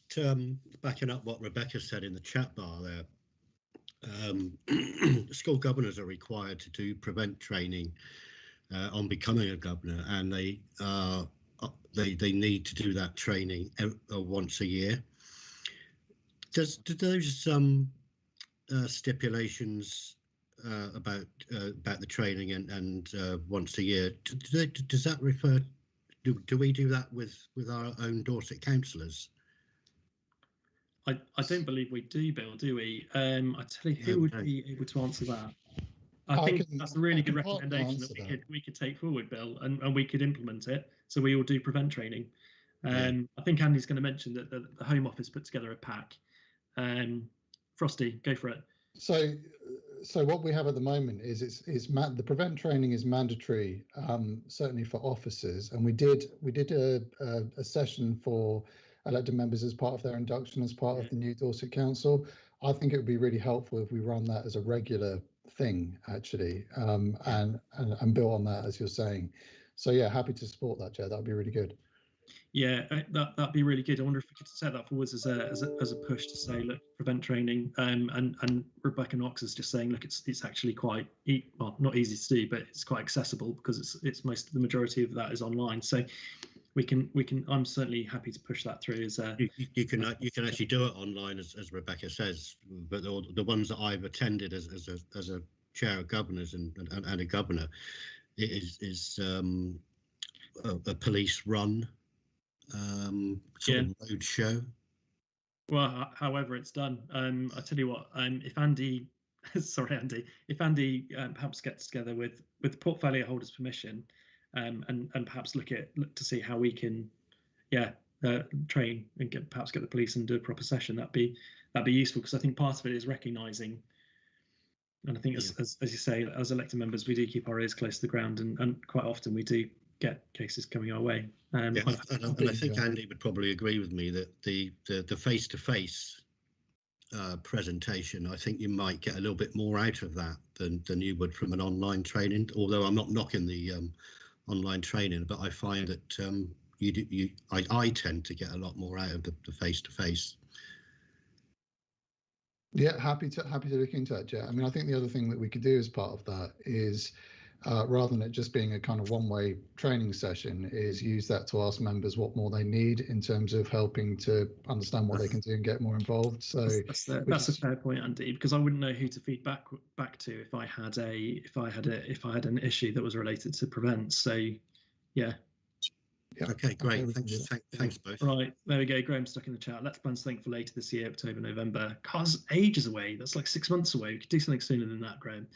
backing up what Rebecca said in the chat bar there. School governors are required to do prevent training on becoming a governor, and they need to do that training once a year. Do those stipulations about the training and once a year, does that refer? Do we do that with our own Dorset councillors? I don't believe we do, Bill, do we? I tell you, who would be able to answer that? I think that's a really good recommendation that we could take forward, Bill, and we could implement it. So we all do prevent training. I think Andy's going to mention that the Home Office put together a pack. Frosty, go for it. So what we have at the moment is the prevent training is mandatory, certainly for officers, and we did a session for elected members as part of their induction as part of the new Dorset Council. I think it would be really helpful if we run that as a regular thing, actually, and build on that, as you're saying. So yeah, happy to support that, Chair. That would be really good. Yeah, that'd be really good. I wonder if we could set that forward as a push to say, look, prevent training. And Rebecca Knox is just saying, look, it's actually quite not easy to do, but it's quite accessible because the majority of that is online. So we can. I'm certainly happy to push that through. You can actually do it online, as Rebecca says. But the ones that I've attended as a chair of governors and a governor, it is a police run. Road show. Well, however it's done, I tell you what, if Andy, if Andy perhaps gets together with portfolio holders' permission, and perhaps look to see how we can, train and perhaps get the police and do a proper session, that'd be useful, because I think part of it is recognising, and I think as you say, as elected members, we do keep our ears close to the ground, and quite often we do get cases coming our way. And I think Andy would probably agree with me that the face-to-face presentation, I think you might get a little bit more out of that than you would from an online training. Although I'm not knocking the online training, but I find that I tend to get a lot more out of the face-to-face. Yeah, happy to look into that, Jet. I mean, I think the other thing that we could do as part of that is, rather than it just being a kind of one-way training session, is use that to ask members what more they need in terms of helping to understand what they can do and get more involved. So that's a fair point, Andy, because I wouldn't know who to feed back to if I had an issue that was related to prevent. So yeah. Okay, great. Thanks both. Right, there we go. Graham stuck in the chat. Let's plan something for later this year, October, November. Cars ages away. That's like 6 months away. We could do something sooner than that, Graham.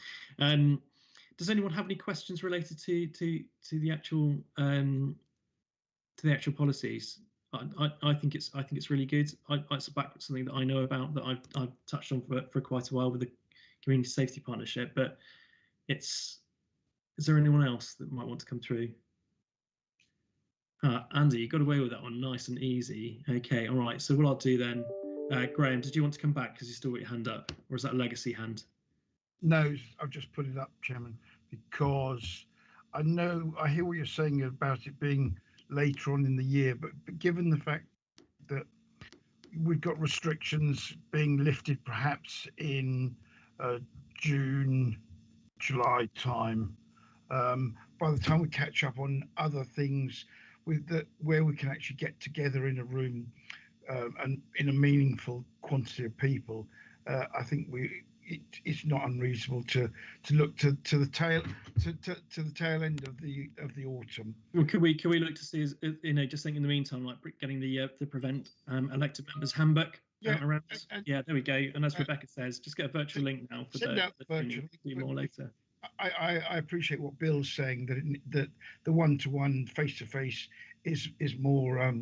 Does anyone have any questions related to the actual policies? I think it's really good. It's something that I know about, that I've touched on for quite a while with the community safety partnership. But is there anyone else that might want to come through? Andy, you got away with that one, nice and easy. Okay, all right. So what I'll do then, Graham, did you want to come back because you still got your hand up, or is that a legacy hand? No, I've just put it up, Chairman, because I hear what you're saying about it being later on in the year, but given the fact that we've got restrictions being lifted perhaps in June, July time, by the time we catch up on other things where we can actually get together in a room and in a meaningful quantity of people, I think it's not unreasonable to look to the tail end of the autumn. Well, could we look to see, just think in the meantime, like getting the Prevent elected members handbook around? Yeah, there we go. And as Rebecca says, just get a virtual link now for the virtual. Do more later. I appreciate what Bill's saying, that the one-to-one, face-to-face is more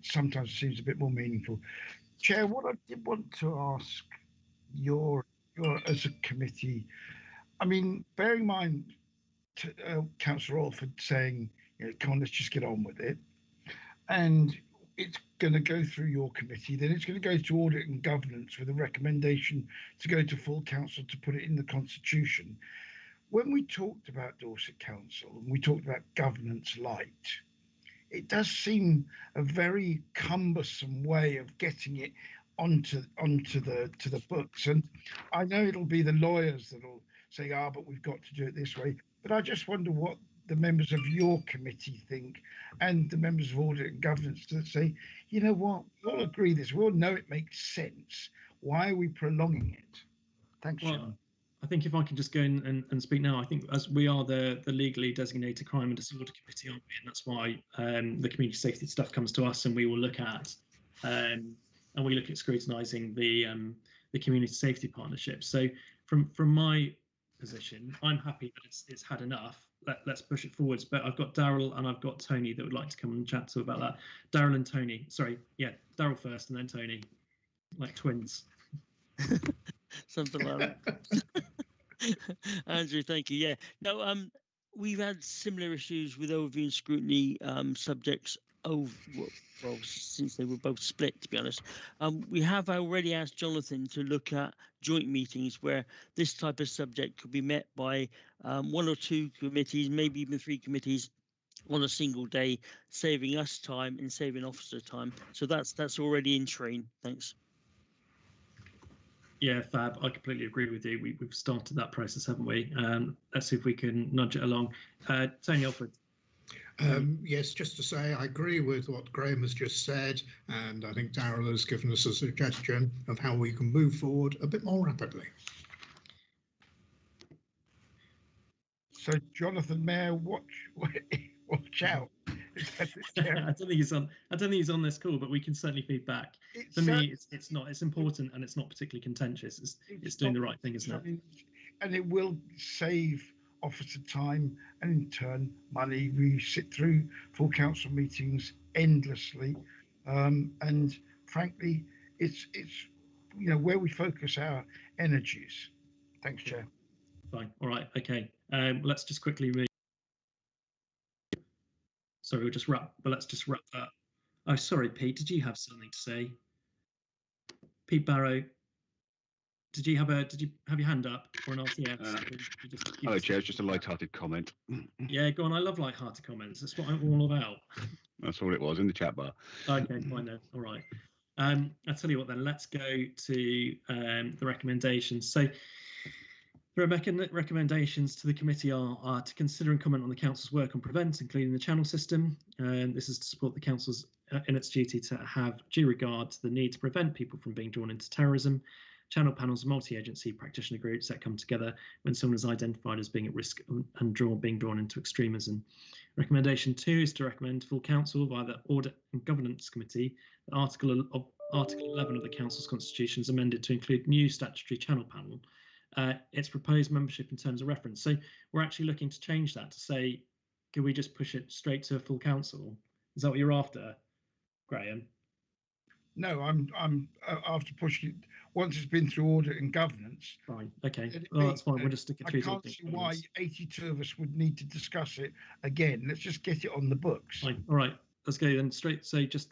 sometimes seems a bit more meaningful. Chair, what I did want to ask your as a committee, I mean, bearing in mind Councillor Alford saying, come on, let's just get on with it, and it's going to go through your committee, then it's going to go to Audit and Governance with a recommendation to go to full council to put it in the constitution. When we talked about Dorset Council and we talked about governance light, it does seem a very cumbersome way of getting it onto the books. And I know it'll be the lawyers that'll say, but we've got to do it this way. But I just wonder what the members of your committee think, and the members of Audit and Governance that say, you know what, we all agree this, we all know it makes sense. Why are we prolonging it? Thanks, Chairman. I think if I can just go in and speak now, I think as we are the legally designated crime and disorder committee, aren't we? And that's why the community safety stuff comes to us, and we will look at scrutinising the community safety partnership. So from my position, I'm happy that it's had enough. Let's push it forwards. But I've got Daryl and I've got Tony that would like to come and chat to about that. Daryl and Tony. Sorry, yeah, Daryl first and then Tony, like twins. Something like that. Andrew, thank you. Yeah, no, we've had similar issues with overview and scrutiny subjects since they were both split, to be honest. We have already asked Jonathan to look at joint meetings where this type of subject could be met by one or two committees, maybe even 3 committees on a single day, saving us time and saving officer time. So that's already in train. Thanks. Yeah, fab. I completely agree with you. We've started that process, haven't we? Let's see if we can nudge it along. Tony Alford. Yes, just to say, I agree with what Graham has just said, and I think Daryl has given us a suggestion of how we can move forward a bit more rapidly. So, Jonathan Mayer, watch out. I don't think he's on. I don't think he's on this call, but we can certainly feed back. For me, it's not. It's important, and it's not particularly contentious. It's doing the right thing, isn't it? And it will save officer time and in turn money. We sit through full council meetings endlessly, and frankly, it's where we focus our energies. Thanks, Chair. Fine. All right. Okay. Let's just quickly read. Sorry, let's just wrap that. Oh, sorry, Pete. Did you have something to say? Pete Barrow. Did you have your hand up for an RTS? Hello, Chair. It's just a light-hearted comment. Yeah, go on. I love light-hearted comments. That's what I'm all about. That's all it was in the chat bar. Okay, fine then. All right. I'll tell you what then. Let's go to the recommendations. So the recommendations to the committee are to consider and comment on the council's work on Prevent, including the channel system. This is to support the council's in its duty to have due regard to the need to prevent people from being drawn into terrorism. Channel panels are multi-agency practitioner groups that come together when someone is identified as being at risk and being drawn into extremism. Recommendation 2 is to recommend full council via the Audit and Governance Committee that Article 11 of the council's constitution is amended to include new statutory channel panel. Its proposed membership in terms of reference. So we're actually looking to change that to say, can we just push it straight to a full council? Is that what you're after? Graham? No, I'm after pushing it. Once it's been through audit and governance. Fine. Okay. Well, that's fine. We'll just stick it through. I can't see why 82 of us would need to discuss it again. Let's just get it on the books. Fine. All right. Let's go then straight. So just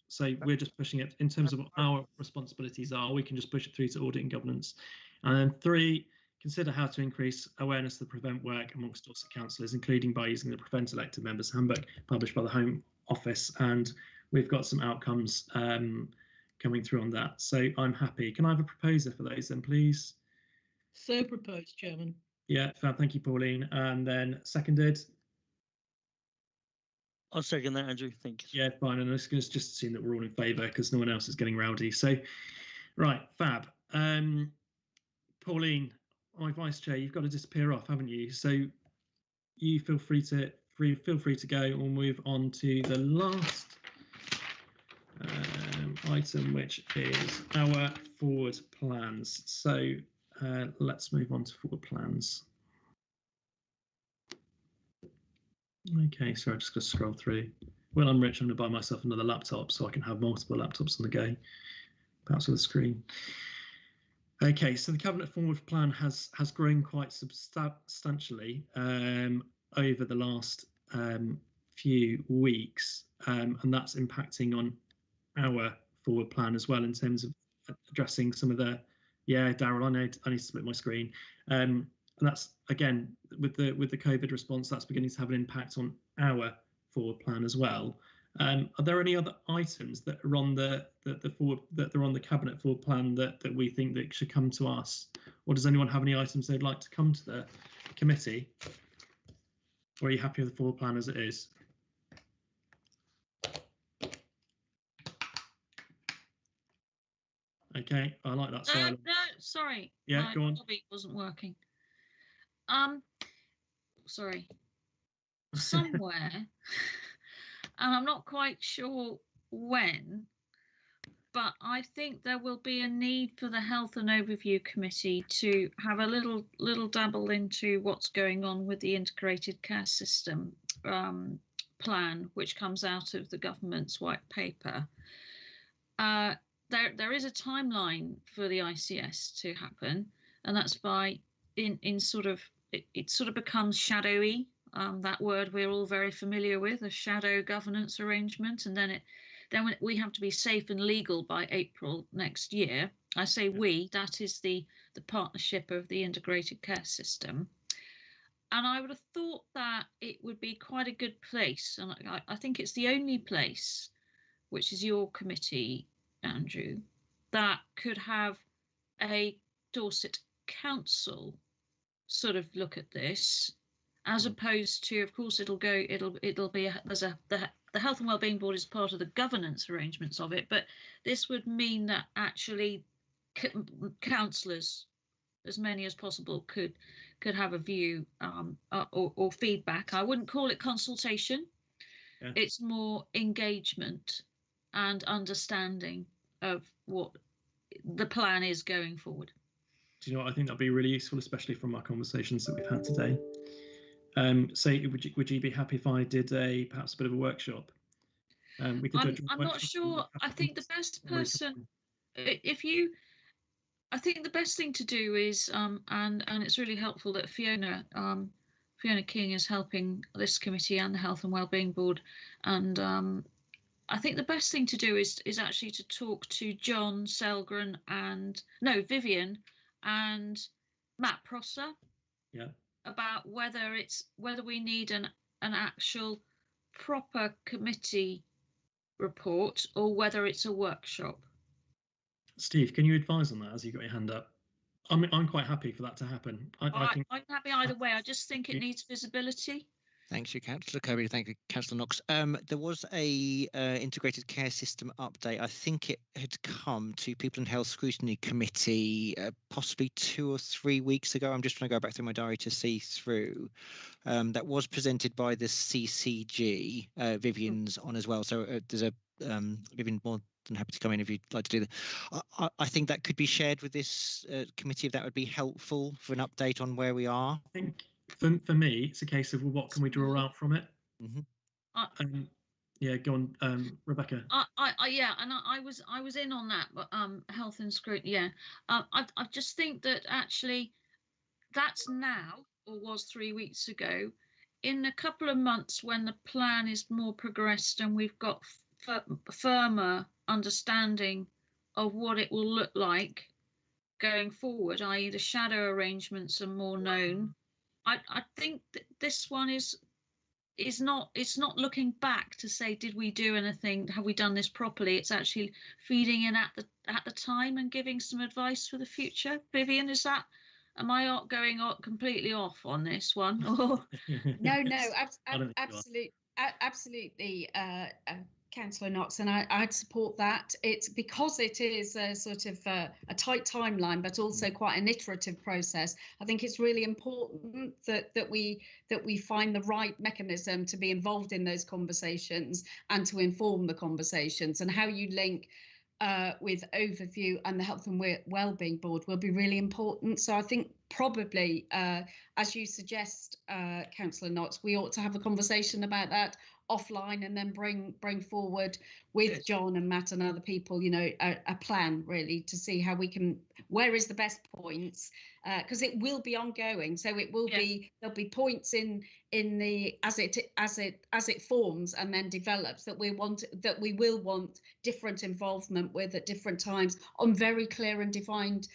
say we're just pushing it in terms of what our responsibilities are. We can just push it through to audit and governance. And then 3, consider how to increase awareness of the Prevent work amongst Dorset councillors, including by using the Prevent elected members handbook published by the Home Office. And we've got some outcomes coming through on that. So I'm happy. Can I have a proposer for those then, please? So proposed, Chairman. Yeah, fab. Thank you, Pauline. And then seconded. I'll second that, Andrew. Thank you. Yeah, fine. And I'm just going to just assume that we're all in favour because no one else is getting rowdy. So, right, fab. Pauline, my vice chair, you've got to disappear off, haven't you? So you feel free to go. We'll move on to the last item, which is our forward plans. So let's move on to forward plans. Okay, so I'm just going to scroll through. Well, I'm rich. I'm going to buy myself another laptop so I can have multiple laptops on the go, perhaps with a screen. Okay, so the Cabinet Forward Plan has grown quite substantially over the last few weeks, and that's impacting on our forward plan as well in terms of addressing some of the. Yeah, Daryl, I need to split my screen. And that's again with the COVID response, that's beginning to have an impact on our forward plan as well. Are there any other items that are on the Cabinet Forward Plan that we think that should come to us, or does anyone have any items they'd like to come to the committee, or are you happy with the forward plan as it is? Okay, I like that silence. No, sorry. Yeah, my go on. lobby wasn't working. Sorry. Somewhere, and I'm not quite sure when, but I think there will be a need for the Health and Overview Committee to have a little dabble into what's going on with the Integrated Care System plan, which comes out of the government's white paper. There is a timeline for the ICS to happen, and that's by it sort of becomes shadowy. That word we're all very familiar with, a shadow governance arrangement, and then we have to be safe and legal by April next year. I say we, that is the partnership of the Integrated Care System. And I would have thought that it would be quite a good place, and I think it's the only place, which is your committee, Andrew, that could have a Dorset Council sort of look at this, as opposed to, of course, it'll be the Health and Wellbeing Board is part of the governance arrangements of it, but this would mean that actually councillors, as many as possible, could have a view or feedback. I wouldn't call it consultation. Yeah. It's more engagement and understanding of what the plan is going forward. Do you know what? I think that'd be really useful, especially from our conversations that we've had today. So would you be happy if I did perhaps a bit of a workshop? We could I'm not sure. I think the best person, I think the best thing to do is, and it's really helpful that Fiona King is helping this committee and the Health and Wellbeing Board, and I think the best thing to do is actually to talk to John Selgren Vivian and Matt Prosser. Yeah. About whether we need an actual proper committee report or whether it's a workshop. Steve, can you advise on that as you got your hand up? I'm quite happy for that to happen. I'm happy either way. I just think it needs visibility. Thanks, you, Councillor Kirby. Thank you, Councillor Knox. There was a integrated care system update. I think it had come to People and Health Scrutiny Committee possibly 2 or 3 weeks ago. I'm just trying to go back through my diary to see through. That was presented by the CCG. Vivian's on as well. So there's a Vivian more than happy to come in if you'd like to do that. I think that could be shared with this committee if that would be helpful for an update on where we are. I think for me, it's a case of, well, what can we draw out from it? Mm-hmm. Yeah, go on, Rebecca. Yeah, and I was in on that, health and scrutiny. Yeah, I just think that actually that's now, or was 3 weeks ago. In a couple of months, when the plan is more progressed and we've got firmer understanding of what it will look like going forward, i.e. the shadow arrangements are more known, I think that this one is not, it's not looking back to say, did we do anything, have we done this properly? It's actually feeding in at the time and giving some advice for the future. Vivian, am I going completely off on this one? No, absolutely, Councillor Knox, and I'd support that. It's because it is a sort of a tight timeline, but also quite an iterative process. I think it's really important that we find the right mechanism to be involved in those conversations and to inform the conversations, and how you link with overview and the Health and Wellbeing Board will be really important. So I think probably, as you suggest, Councillor Knox, we ought to have a conversation about that offline, and then bring forward with John and Matt and other people, you know, a plan really to see how we can, where is the best points, because it will be ongoing. So it will be, there'll be points in the as it forms and then develops that we will want different involvement with at different times on very clear and defined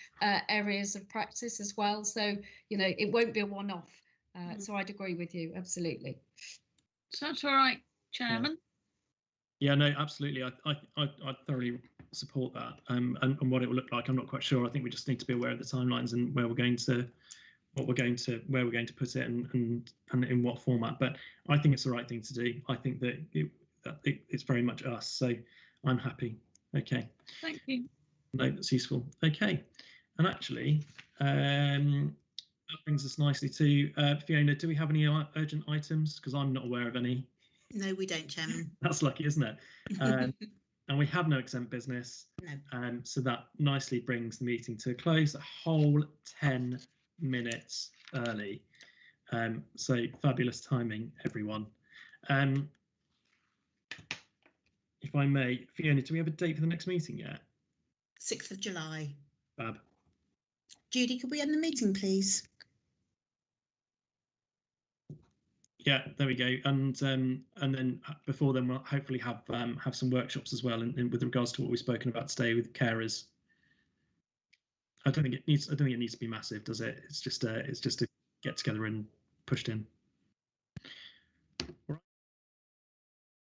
areas of practice as well. So, you know, it won't be a one-off. So I'd agree with you, absolutely. So that's all right, Chairman. Yeah, no, absolutely. I thoroughly support that. And what it will look like, I'm not quite sure. I think we just need to be aware of the timelines and where we're going to put it and in what format. But I think it's the right thing to do. I think that it's very much us. So I'm happy. Okay. Thank you. No, that's useful. Okay. And actually, that brings us nicely to Fiona. Do we have any urgent items? Because I'm not aware of any. No, we don't, Chairman. That's lucky, isn't it? And we have no exempt business. No. So that nicely brings the meeting to a close, a whole 10 minutes early. So fabulous timing, everyone. If I may, Fiona, do we have a date for the next meeting yet? 6th of July. Fab. Judy, could we end the meeting, please? Yeah, there we go. And then before then, we'll hopefully have some workshops as well, and with regards to what we've spoken about today with carers. I don't think it needs to be massive, does it? It's just to get together and pushed in. All right.